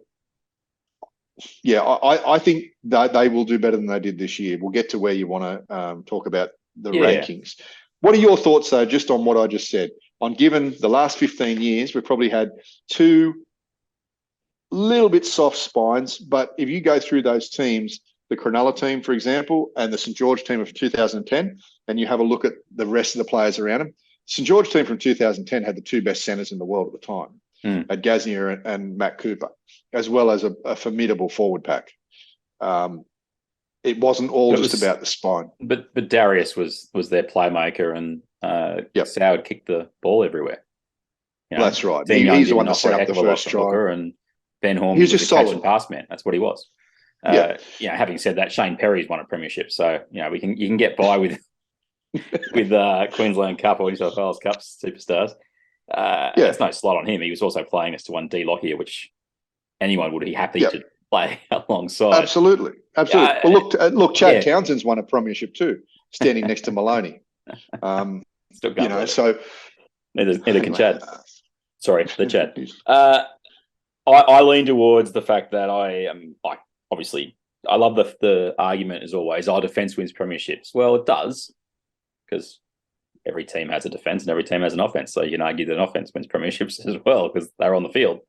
[SPEAKER 4] yeah, I think that they will do better than they did this year. We'll get to where you want to talk about the rankings. What are your thoughts though, just on what I just said? On given the last 15 years, we've probably had 2 little bit soft spines, but if you go through those teams, the Cronulla team, for example, and the St. George team of 2010, and you have a look at the rest of the players around them, St. George team from 2010 had the 2 best centres in the world at the time, at Gaznia and Matt Cooper, as well as a formidable forward pack. It wasn't all just about the spine.
[SPEAKER 3] But Darius was their playmaker, and Soward kicked the ball everywhere.
[SPEAKER 4] That's right. He's the one that set up the first try.
[SPEAKER 3] And Ben Horn was just catch and pass man. That's what he was. Having said that, Shane Perry's won a premiership, so you can get by with Queensland Cup or New South Wales Cup superstars. There's no slot on him. He was also playing us to one D Lockyer, which anyone would be happy to play alongside.
[SPEAKER 4] Absolutely. Well, look, Chad Townsend's won a premiership too, standing next to Maloney. So
[SPEAKER 3] neither can Chad. Sorry, the Chad. I lean towards the fact that I love the argument as always. Our defence wins premierships. Well, it does, because every team has a defence and every team has an offence. So you can argue that an offence wins premierships as well because they're on the field.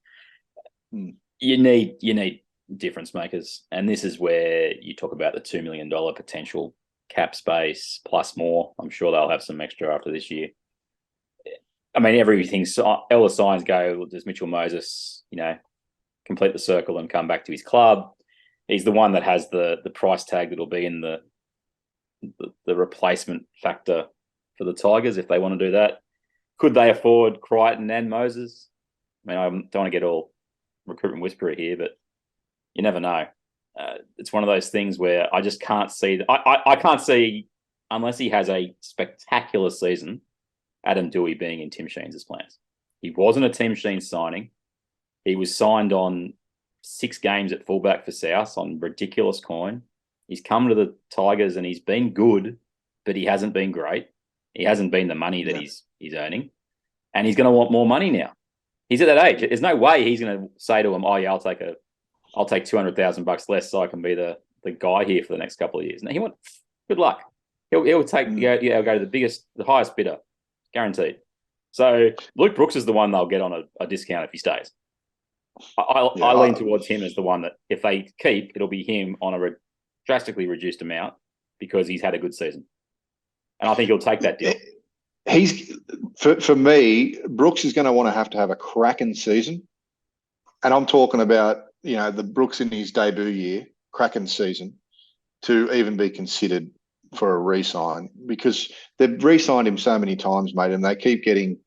[SPEAKER 3] You need difference makers, and this is where you talk about the $2 million potential cap space plus more. I'm sure they'll have some extra after this year. I mean, everything's all the signs go. Does Mitchell Moses, complete the circle and come back to his club? He's the one that has the price tag that'll be in the replacement factor for the Tigers if they want to do that. Could they afford Crichton and Moses? I mean, I don't want to get all recruitment whisperer here, but you never know. It's one of those things where I just can't see. I can't see, unless he has a spectacular season, Adam Doueihi being in Tim Sheens' plans. He wasn't a Tim Sheens signing. He was signed on 6 games at fullback for South on ridiculous coin. He's come to the Tigers and he's been good, but he hasn't been great. He hasn't been the money that he's earning, and he's going to want more money now. He's at that age. There's no way he's going to say to him, "Oh yeah, I'll take $200,000 less so I can be the guy here for the next couple of years." No, he wants good luck. He'll take he'll go to the highest bidder, guaranteed. So Luke Brooks is the one they'll get on a discount if he stays. I lean towards him as the one that if they keep, it'll be him on a drastically reduced amount because he's had a good season, and I think he'll take that deal.
[SPEAKER 4] He's for me, Brooks is going to want to have a cracking season, and I'm talking about the Brooks in his debut year, cracking season, to even be considered for a re-sign, because they've re-signed him so many times, mate, and they keep getting,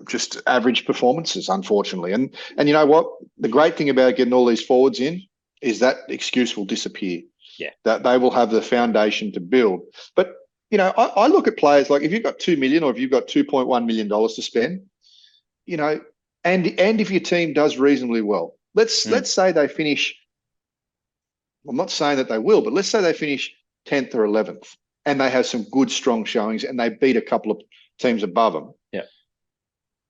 [SPEAKER 4] just average performances, unfortunately. And you know what? The great thing about getting all these forwards in is that excuse will disappear.
[SPEAKER 3] Yeah.
[SPEAKER 4] That they will have the foundation to build. But, I look at players like if you've got $2 million or if you've got $2.1 million to spend, and if your team does reasonably well, let's say they finish, I'm not saying that they will, but let's say they finish 10th or 11th and they have some good, strong showings and they beat a couple of teams above them.
[SPEAKER 3] Yeah.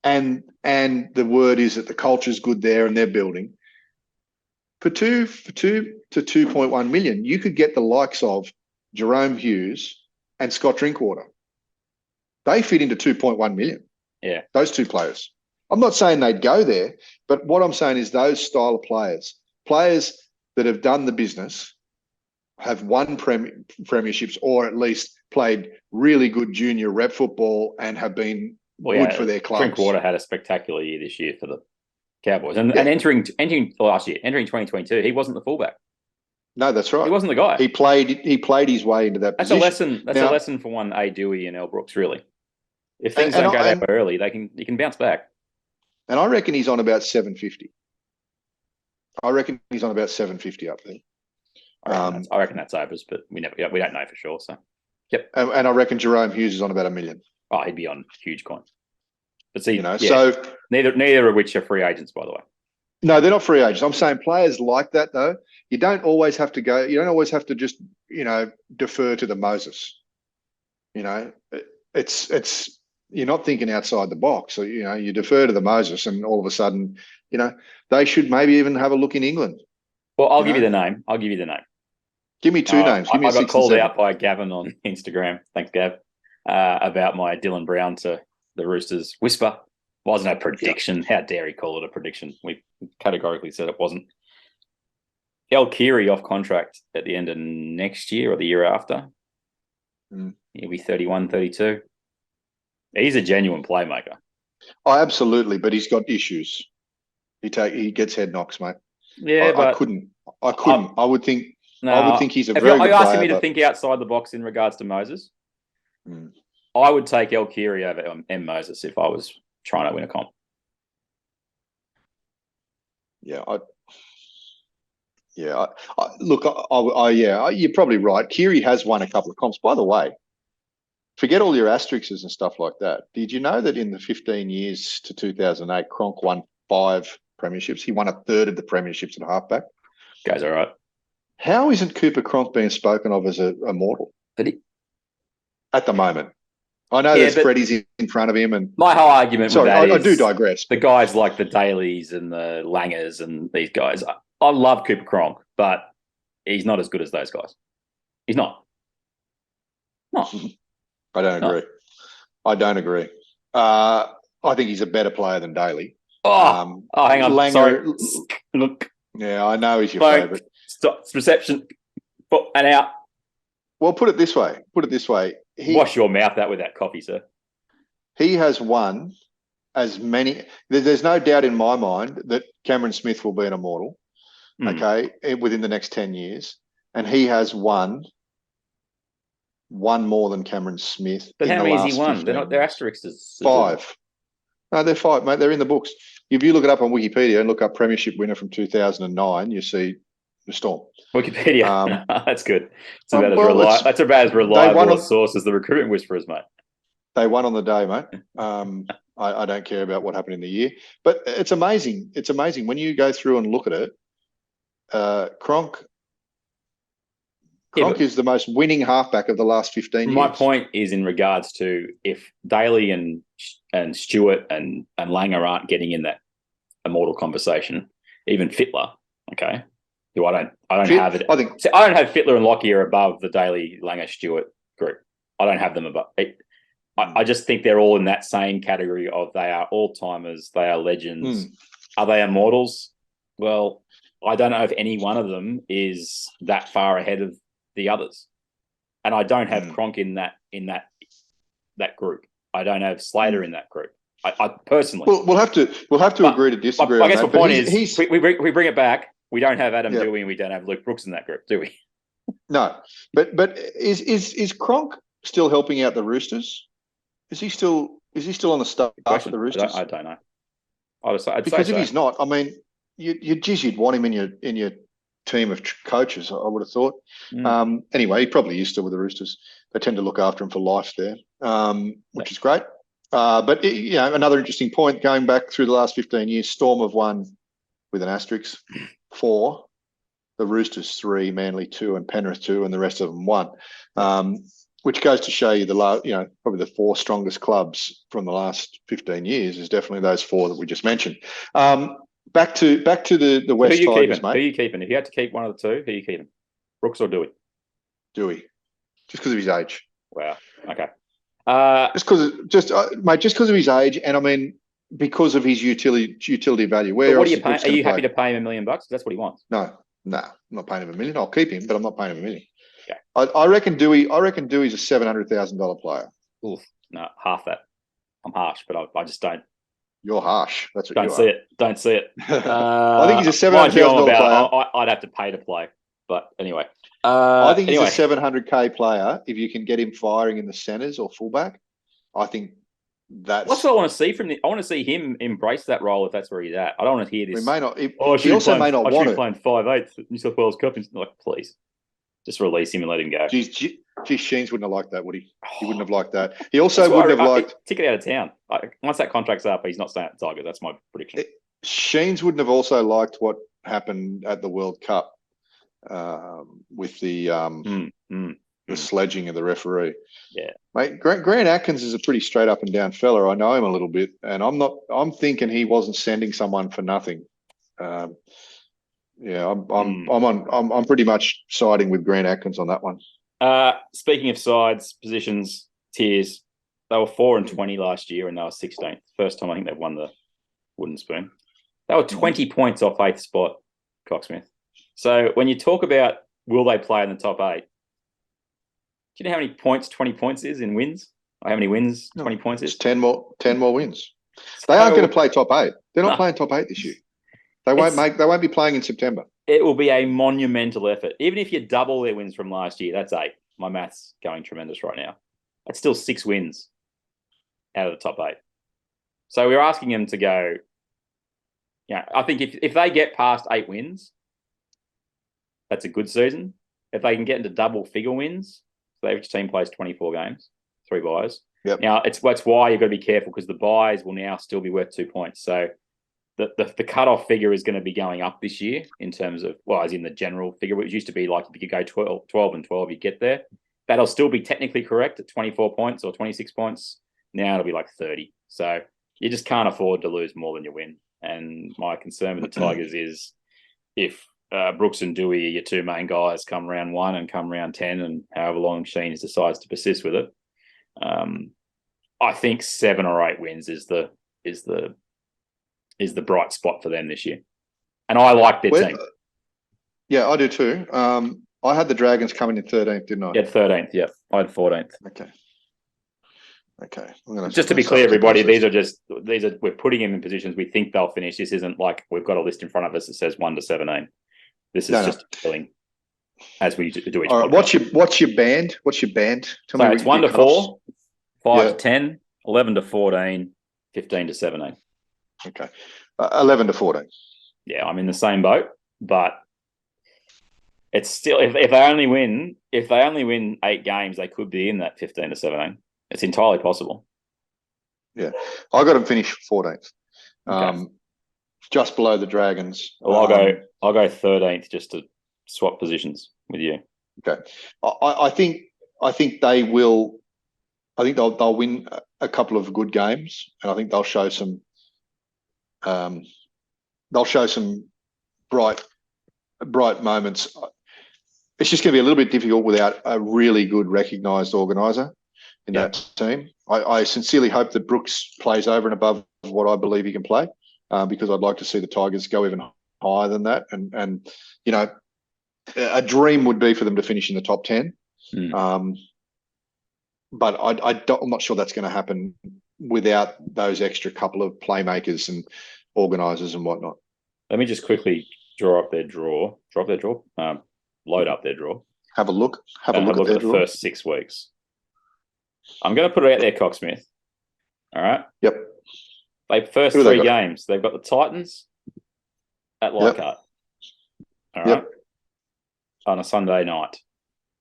[SPEAKER 4] and the word is that the culture's good there and they're building. For 2 to 2.1 million, you could get the likes of Jerome Hughes and Scott Drinkwater. They fit into 2.1 million.
[SPEAKER 3] Yeah.
[SPEAKER 4] Those two players. I'm not saying they'd go there, but what I'm saying is those style of players that have done the business, have won premierships or at least played really good junior rep football and have been good for their clubs.
[SPEAKER 3] Drinkwater had a spectacular year this year for the Cowboys. And entering last year, entering 2022, he wasn't the fullback.
[SPEAKER 4] No, that's right.
[SPEAKER 3] He wasn't the guy.
[SPEAKER 4] He played his way into that position.
[SPEAKER 3] That's a lesson for one A. Doueihi and L. Brooks, really. If things don't go that early, you can bounce back.
[SPEAKER 4] And I reckon he's on about 750. I reckon he's on about 750 up there.
[SPEAKER 3] I reckon that's overs, but we don't know for sure. So, yep.
[SPEAKER 4] And I reckon Jerome Hughes is on about $1 million.
[SPEAKER 3] Oh, he'd be on huge coin. But see,
[SPEAKER 4] so
[SPEAKER 3] neither of which are free agents, by the way.
[SPEAKER 4] No, they're not free agents. I'm saying players like that, though. You don't always have to go. You don't always have to just defer to the Moses. It's you're not thinking outside the box. So you defer to the Moses, and all of a sudden, they should maybe even have a look in England.
[SPEAKER 3] Well, I'll give you the name.
[SPEAKER 4] Give me two names. Give me
[SPEAKER 3] I got called out by Gavin on Instagram. Thanks, Gav. About my Dylan Brown to the Roosters whisper. Wasn't a prediction. How dare he call it a prediction? We categorically said it wasn't. El Kiri off contract at the end of next year or the year after. He'll be 31, 32. He's a genuine playmaker.
[SPEAKER 4] Oh, absolutely, but he's got issues. He gets head knocks, mate.
[SPEAKER 3] Yeah,
[SPEAKER 4] I couldn't. I would think he's a very good player.
[SPEAKER 3] Are you asking me to think outside the box in regards to Moses? I would take El Kiri over M. Moses if I was trying to win a comp.
[SPEAKER 4] Look, you're probably right. Kiri has won a couple of comps. By the way, forget all your asterisks and stuff like that. Did you know that in the 15 years to 2008, Cronk won 5 premierships? He won a third of the premierships at halfback.
[SPEAKER 3] Goes all right.
[SPEAKER 4] How isn't Cooper Cronk being spoken of as a mortal? At the moment. I know there's Freddie's in front of him. And
[SPEAKER 3] my whole argument with that is...
[SPEAKER 4] I do digress.
[SPEAKER 3] The guys like the Dailies and the Langers and these guys, I love Cooper Cronk, but he's not as good as those guys. He's not.
[SPEAKER 4] I don't agree. I think he's a better player than Daly.
[SPEAKER 3] Hang on.
[SPEAKER 4] Langer,
[SPEAKER 3] Sorry. Look.
[SPEAKER 4] Yeah, I know he's your favourite.
[SPEAKER 3] Stop. Reception. And out.
[SPEAKER 4] Well, put it this way.
[SPEAKER 3] Wash your mouth out with that coffee, sir.
[SPEAKER 4] He has won as many. There's no doubt in my mind that Cameron Smith will be an immortal, within the next 10 years. And he has won more than Cameron Smith.
[SPEAKER 3] But how many has he won? They're asterisks.
[SPEAKER 4] 5. No, they're 5, mate. They're in the books. If you look it up on Wikipedia and look up Premiership winner from 2009, you see the Storm.
[SPEAKER 3] Wikipedia. That's good. That's about as reliable a source as the Recruitment Whisperers, mate.
[SPEAKER 4] They won on the day, mate. I don't care about what happened in the year. But it's amazing. It's amazing. When you go through and look at it, Cronk is the most winning halfback of the last 15 years.
[SPEAKER 3] My point is in regards to if Daly and Stewart and Langer aren't getting in that immortal conversation, even Fittler, okay, who I don't have it. I don't have Fittler and Lockie are above the Daly, Langer, Stewart group. I don't have them above. I just think they're all in that same category of they are all-timers, they are legends. Are they immortals? Well, I don't know if any one of them is that far ahead of the others. And I don't have Cronk in that group. I don't have Slater in that group. I personally.
[SPEAKER 4] Well, we'll have to agree to disagree.
[SPEAKER 3] I guess the point is we bring it back. We don't have Adam Doueihi and we don't have Luke Brooks in that group, do we?
[SPEAKER 4] No. But is Cronk still helping out the Roosters? Is he still on the staff of the Roosters?
[SPEAKER 3] I don't know.
[SPEAKER 4] Because if he's not, I mean, you'd want him in your team of coaches, I would have thought. Anyway, he probably is still with the Roosters. They tend to look after him for life there, which is great. But another interesting point, going back through the last 15 years, Storm have won with an asterisk 4, the Roosters 3, Manly 2, and Penrith 2, and the rest of them 1. which goes to show you probably the four strongest clubs from the last 15 years is definitely those four that we just mentioned. Back to the West Tigers, mate.
[SPEAKER 3] Who are you keeping? If you had to keep one of the two, who are you keeping? Brooks or Doueihi?
[SPEAKER 4] Doueihi, just because of his age.
[SPEAKER 3] Wow. Okay.
[SPEAKER 4] Just because of his age, and I mean because of his utility value.
[SPEAKER 3] What are you paying? Are you happy to pay him $1 million? That's what he wants.
[SPEAKER 4] No, I'm not paying him $1 million. I'll keep him, but I'm not paying him $1 million.
[SPEAKER 3] Okay.
[SPEAKER 4] I reckon Doueihi's a $700,000 player.
[SPEAKER 3] Oof, no, half that. I'm harsh, but I just don't.
[SPEAKER 4] You're harsh. That's what
[SPEAKER 3] don't see it. Don't see it.
[SPEAKER 4] I think he's a $700,000 player.
[SPEAKER 3] I'd have to pay to play, but anyway.
[SPEAKER 4] I think he's a $700K player. If you can get him firing in the centres or fullback, I think that's
[SPEAKER 3] what I want to see from I want to see him embrace that role if that's where he's at. I don't want to hear this.
[SPEAKER 4] We may not.
[SPEAKER 3] He also may not want to. I should be playing 5/8 New South Wales Cup. Like, please, just release him and let him go.
[SPEAKER 4] Geez, Sheens wouldn't have liked that, would he? He wouldn't have liked that. He also wouldn't have liked
[SPEAKER 3] ticket out of town. Once that contract's up, he's not staying at the Tigers. That's my prediction.
[SPEAKER 4] Sheens wouldn't have also liked what happened at the World Cup with the sledging of the referee.
[SPEAKER 3] Yeah,
[SPEAKER 4] mate. Grant Atkins is a pretty straight up and down fella. I know him a little bit, and I'm thinking he wasn't sending someone for nothing. I'm pretty much siding with Grant Atkins on that one.
[SPEAKER 3] Speaking of sides, positions, tiers, they were 4-20 last year and they were 16th. First time I think they've won the wooden spoon. They were 20 points off 8th spot, Coxsmith. So when you talk about will they play in the top 8, do you know how many points 20 points is in wins? Or how many wins 20 points is?
[SPEAKER 4] It's 10 more wins. They aren't going to play top 8. They're not playing top 8 this year. They won't be playing in September. It
[SPEAKER 3] will be a monumental effort. Even if you double their wins from last year, that's 8. My math's going tremendous right now. That's still 6 wins out of the top 8. So we're asking them to go. Yeah, I think if they get past 8 wins, that's a good season. If they can get into double figure wins, so each team plays 24 games, 3 buys.
[SPEAKER 4] Yep.
[SPEAKER 3] Now that's why you've got to be careful because the buys will now still be worth 2 points. So the cutoff figure is going to be going up this year in terms of, as in the general figure, which used to be like if you could go 12 and 12, you get there. That'll still be technically correct at 24 points or 26 points. Now it'll be like 30. So you just can't afford to lose more than you win. And my concern with the Tigers is if Brooks and Doueihi are your 2 main guys come round 1 and come round 10 and however long Sheens decides to persist with it, I think 7 or 8 wins is the bright spot for them this year. And I like their team.
[SPEAKER 4] Yeah, I do too. I had the Dragons coming in 13th, didn't I?
[SPEAKER 3] Yeah, 13th. Yeah, I had 14th.
[SPEAKER 4] Okay.
[SPEAKER 3] Just to be clear, everybody, we're putting them in positions we think they'll finish. This isn't like we've got a list in front of us that says 1 to 17. This is just filling as we do each.
[SPEAKER 4] All right, what's your band? What's your band?
[SPEAKER 3] So it's 1 to 4, 5 to 10, 11 to 14, 15 to 17.
[SPEAKER 4] Okay, 11 to 14.
[SPEAKER 3] Yeah, I'm in the same boat, but it's still if they only win 8 games, they could be in that 15 to 17. It's entirely possible.
[SPEAKER 4] Yeah, I got them finished 14th,
[SPEAKER 3] okay.
[SPEAKER 4] Just below the Dragons.
[SPEAKER 3] Well, I'll go 13th just to swap positions with you.
[SPEAKER 4] Okay, I think they will. I think they'll win a couple of good games, and I think they'll show some. They'll show some bright moments. It's just going to be a little bit difficult without a really good recognised organiser in that team. I sincerely hope that Brooks plays over and above what I believe he can play, because I'd like to see the Tigers go even higher than that. And you know, a dream would be for them to finish in the top 10. But I'm not sure that's going to happen without those extra couple of playmakers and organisers and whatnot.
[SPEAKER 3] Let me just quickly load up their draw.
[SPEAKER 4] Have a look at
[SPEAKER 3] the first 6 weeks. I'm going to put it out there, Coxsmith. All right.
[SPEAKER 4] Yep.
[SPEAKER 3] First 3 games, they've got the Titans at Leichhardt. All right. On a Sunday night.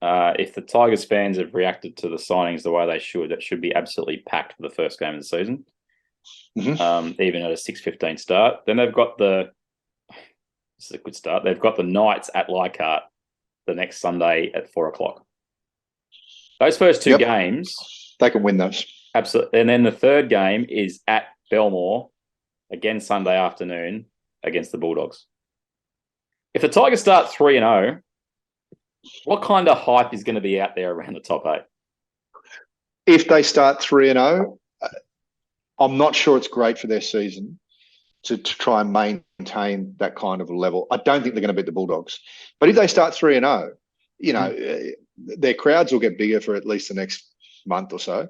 [SPEAKER 3] If the Tigers fans have reacted to the signings the way they should, that should be absolutely packed for the first game of the season.
[SPEAKER 4] Mm-hmm.
[SPEAKER 3] Even at a 6:15 start. Then they've got this is a good start. They've got the Knights at Leichhardt the next Sunday at 4:00. Those first two games,
[SPEAKER 4] they can win those.
[SPEAKER 3] Absolutely. And then the third game is at Belmore, again Sunday afternoon against the Bulldogs. If the Tigers start 3-0, what kind of hype is going to be out there around the top 8?
[SPEAKER 4] If they start 3-0, I'm not sure it's great for their season to try and maintain that kind of level. I don't think they're going to beat the Bulldogs. But if they start 3-0, their crowds will get bigger for at least the next month or so.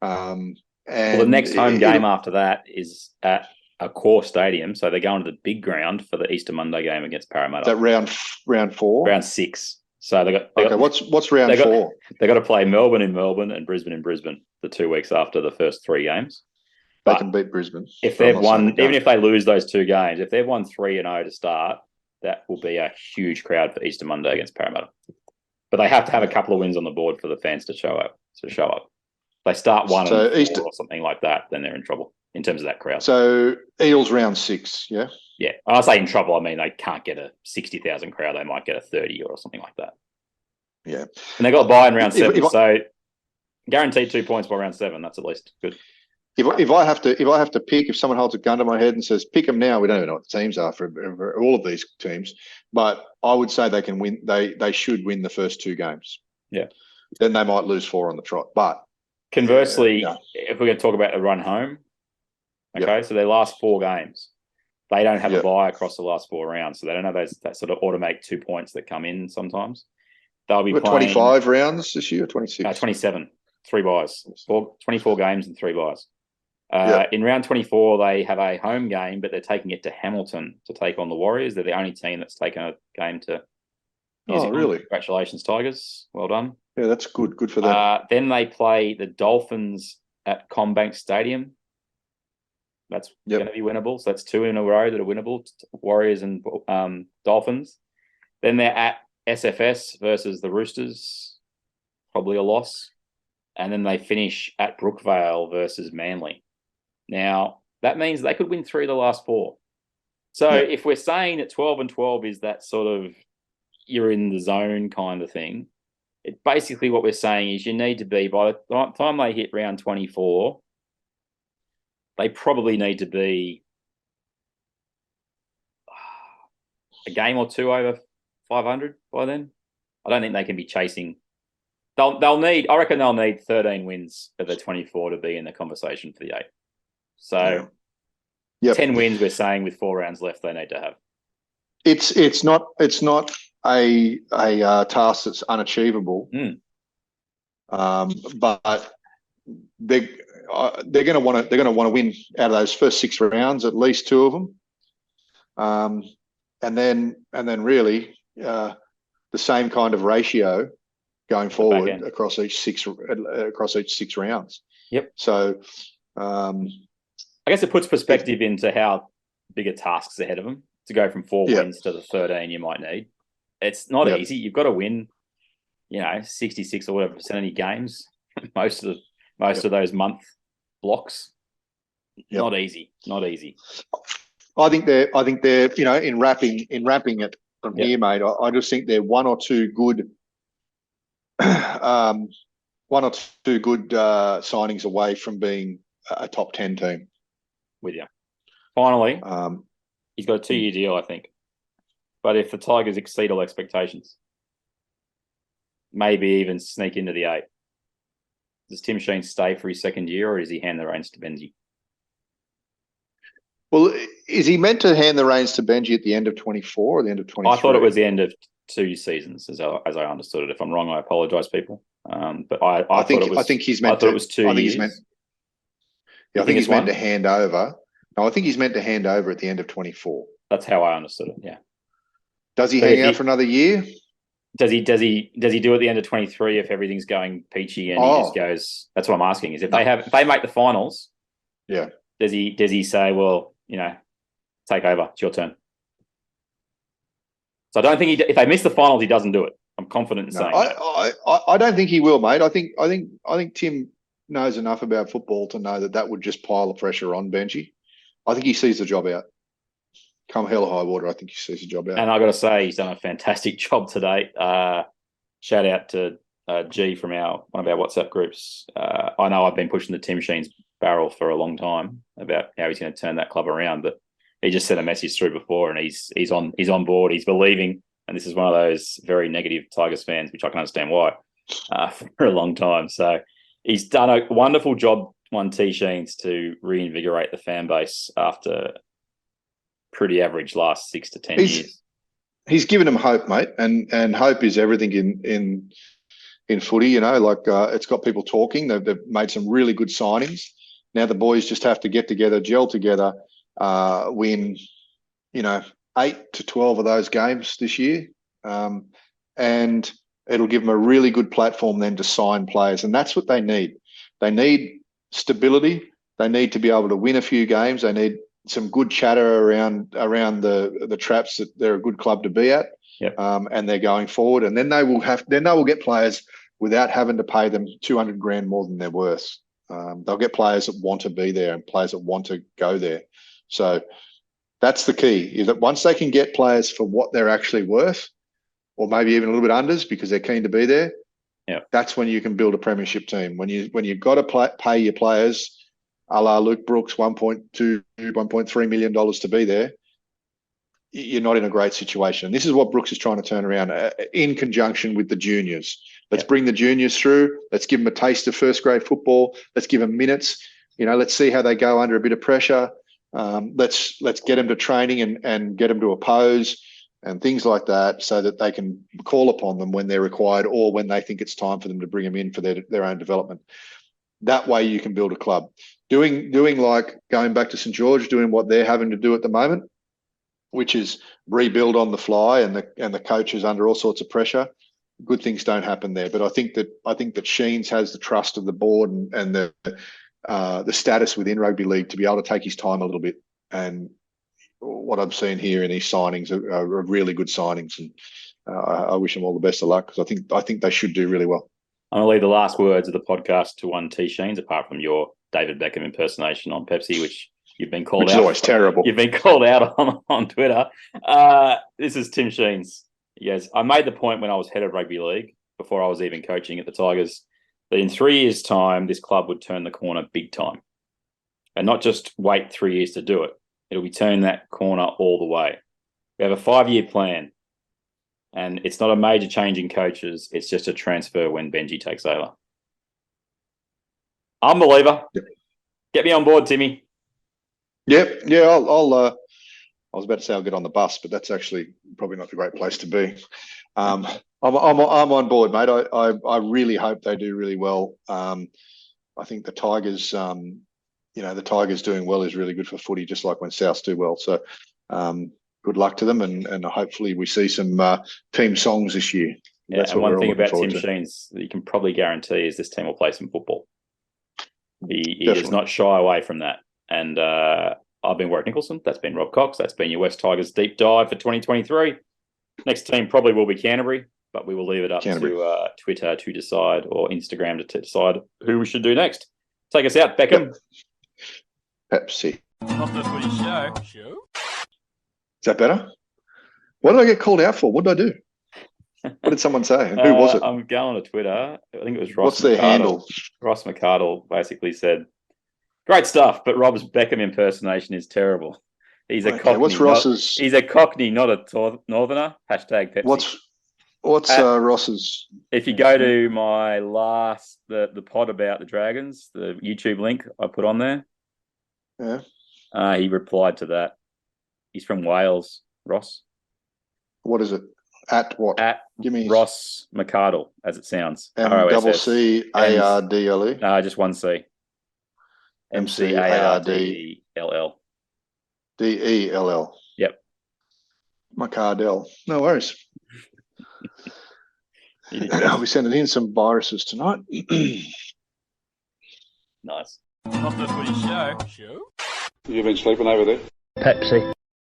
[SPEAKER 4] And
[SPEAKER 3] the next home game after that is at a core stadium. So they're going to the big ground for the Easter Monday game against Parramatta.
[SPEAKER 4] Is that round 4?
[SPEAKER 3] Round 6. So
[SPEAKER 4] what's round 4?
[SPEAKER 3] They got to play Melbourne in Melbourne and Brisbane in Brisbane the 2 weeks after the first 3 games.
[SPEAKER 4] They can beat Brisbane.
[SPEAKER 3] If they've won, even if they lose those 2 games, if they've won 3-0 to start, that will be a huge crowd for Easter Monday against Parramatta. But they have to have a couple of wins on the board for the fans to show up. If they start 1-4 or something like that, then they're in trouble in terms of that crowd.
[SPEAKER 4] So Eels round 6, yeah?
[SPEAKER 3] Yeah. I say in trouble, I mean they can't get a 60,000 crowd. They might get a 30 or something like that.
[SPEAKER 4] Yeah.
[SPEAKER 3] And they got a bye in round 7, so guaranteed 2 points by round 7. That's at least good.
[SPEAKER 4] If I have to pick, if someone holds a gun to my head and says pick them now, we don't even know what the teams are for all of these teams, but I would say they can win. They should win the first 2 games.
[SPEAKER 3] Yeah.
[SPEAKER 4] Then they might lose 4 on the trot. But
[SPEAKER 3] conversely, if we're going to talk about the run home, okay, so their last 4 games, they don't have a bye across the last 4 rounds, so they don't have that sort of automatic 2 points that come in sometimes. They'll be playing
[SPEAKER 4] 25 rounds this year, 26,
[SPEAKER 3] 27, 3 buys, 24 games and 3 buys. In round 24, they have a home game, but they're taking it to Hamilton to take on the Warriors. They're the only team that's taken a game to New Zealand.
[SPEAKER 4] Really?
[SPEAKER 3] Congratulations, Tigers. Well done.
[SPEAKER 4] Yeah, that's good. Good for them.
[SPEAKER 3] Then they play the Dolphins at CommBank Stadium. That's going to be winnable. So that's 2 in a row that are winnable, Warriors and Dolphins. Then they're at SFS versus the Roosters, probably a loss. And then they finish at Brookvale versus Manly. Now, that means they could win 3 of the last 4. So if we're saying that 12-12 is that sort of you're in the zone kind of thing, basically what we're saying is you need to be, by the time they hit round 24, they probably need to be a game or 2 over 500 by then. I don't think they can be chasing. I reckon they'll need 13 wins at the 24 to be in the conversation for the 8. So 10 wins we're saying with 4 rounds left they need to have.
[SPEAKER 4] It's not a task that's unachievable. But they're going to want to win out of those first 6 rounds, at least 2 of them. And then really the same kind of ratio going forward across each 6 rounds. Yep. So
[SPEAKER 3] I guess it puts perspective into how big a task's ahead of them to go from 4 wins to the 13 you might need. It's not easy. You've got to win, 66 or whatever % of your games, most of those month blocks. Not easy.
[SPEAKER 4] I think they're in wrapping it from here, mate. I just think they're one or two good signings away from being a top 10 team.
[SPEAKER 3] With you. Finally, he's got a 2-year deal, I think. But if the Tigers exceed all expectations, maybe even sneak into the 8, does Tim Sheens stay for his 2nd year, or does he hand the reins to Benji?
[SPEAKER 4] Well, is he meant to hand the reins to Benji at the end of 24 or the end of 23?
[SPEAKER 3] I thought it was the end of 2 seasons, as I understood it. If I'm wrong, I apologise, people. But I think he's meant to. I thought it was 2 years.
[SPEAKER 4] I think he's meant to hand over. No, I think he's meant to hand over at the end of 24.
[SPEAKER 3] That's how I understood it. Yeah.
[SPEAKER 4] Does he hang out for another year?
[SPEAKER 3] Does he do at the end of 23 if everything's going peachy and he just goes? That's what I'm asking. Is if they make the finals, does he say, well, take over, it's your turn? So I don't think if they miss the finals, he doesn't do it. I'm confident in saying.
[SPEAKER 4] I don't think he will, mate. I think Tim knows enough about football to know that would just pile the pressure on Benji. I think he sees the job out. Come hell or high water, I think he sees the job out.
[SPEAKER 3] And I got to say, he's done a fantastic job today. Shout out to G from one of our WhatsApp groups. I know I've been pushing the Tim Sheens barrel for a long time about how he's going to turn that club around, but he just sent a message through before, and he's on board. He's believing, and this is one of those very negative Tigers fans, which I can understand why, for a long time. So he's done a wonderful job, T Sheens, to reinvigorate the fan base after pretty average last 6 to 10 years.
[SPEAKER 4] He's given them hope, mate, and hope is everything in footy. You know, like it's got people talking. They've made some really good signings. Now the boys just have to get together, gel together, win, 8 to 12 of those games this year, and it'll give them a really good platform then to sign players, and that's what they need. They need stability. They need to be able to win a few games. They need some good chatter around the traps that they're a good club to be at.
[SPEAKER 3] Yep.
[SPEAKER 4] And they're going forward, and then they will get players without having to pay them $200,000 more than they're worth. They'll get players that want to be there and players that want to go there. So that's the key, is that once they can get players for what they're actually worth, or maybe even a little bit unders because they're keen to be there, that's when you can build a premiership team. When you've got to pay your players, a la Luke Brooks, $1.2, $1.3 million to be there, you're not in a great situation. This is what Brooks is trying to turn around in conjunction with the juniors. Let's bring the juniors through. Let's give them a taste of first grade football. Let's give them minutes. Let's see how they go under a bit of pressure. Let's get them to training and get them to oppose and things like that, so that they can call upon them when they're required or when they think it's time for them to bring them in for their own development. That way you can build a club. Doing like going back to St. George, doing what they're having to do at the moment, which is rebuild on the fly, and the coach is under all sorts of pressure. Good things don't happen there. But I think that Sheens has the trust of the board and the status within rugby league to be able to take his time a little bit. And what I've seen here in his signings are really good signings, and I wish him all the best of luck, because I think they should do really well.
[SPEAKER 3] I'm going to leave the last words of the podcast to one T Sheens, apart from your David Beckham impersonation on Pepsi, which you've been called out.
[SPEAKER 4] Which is always terrible.
[SPEAKER 3] You've been called out on Twitter. This is Tim Sheens. Yes, I made the point when I was head of rugby league, before I was even coaching at the Tigers, that in 3 years' time, this club would turn the corner big time. And not just wait 3 years to do it. It'll be turning that corner all the way. We have a 5-year plan. And it's not a major change in coaches. It's just a transfer when Benji takes over. Unbeliever.
[SPEAKER 4] Yep. Get
[SPEAKER 3] me on board, Timmy.
[SPEAKER 4] Yep. Yeah, I'll I was about to say I'll get on the bus, but that's actually probably not a great place to be. I'm on board, mate. I really hope they do really well. I think the Tigers, the Tigers doing well is really good for footy, just like when Souths do well. So good luck to them, and hopefully we see some team songs this year.
[SPEAKER 3] Yeah, that's and one thing about Tim Sheens that you can probably guarantee is this team will play some football. He does not shy away from that. And I've been Warrick Nicolson. That's been Robb Cox. That's been your West Tigers deep dive for 2023. Next team probably will be Canterbury, but we will leave it up to Twitter to decide, or Instagram to decide who we should do next. Take us out, Beckham.
[SPEAKER 4] Pepsi.
[SPEAKER 2] Off the Footy Show.
[SPEAKER 4] Is that better? What did I get called out for? What did I do? What did someone say? And who was it?
[SPEAKER 3] I'm going to Twitter. I think it was Ross.
[SPEAKER 4] What's their handle?
[SPEAKER 3] Ross McCardle basically said, "Great stuff, but Robb's Beckham impersonation is terrible. He's a Cockney.
[SPEAKER 4] What's Ross's?
[SPEAKER 3] He's a Cockney, not a Northerner." Hashtag Pepsi.
[SPEAKER 4] What's Ross's?
[SPEAKER 3] If you go to my last the pod about the Dragons, the YouTube link I put on there.
[SPEAKER 4] Yeah.
[SPEAKER 3] He replied to that. He's from Wales, Ross.
[SPEAKER 4] What is it? At what?
[SPEAKER 3] Give me Ross McCardle, as it sounds.
[SPEAKER 4] MCCARDLE?
[SPEAKER 3] No, just one C. MCARDLL.
[SPEAKER 4] DELL.
[SPEAKER 3] Yep.
[SPEAKER 4] McCardell. No worries. I'll be sending in some viruses tonight.
[SPEAKER 3] Nice.
[SPEAKER 2] Off the Footy Show.
[SPEAKER 1] You've been sleeping over there?
[SPEAKER 5] Pepsi.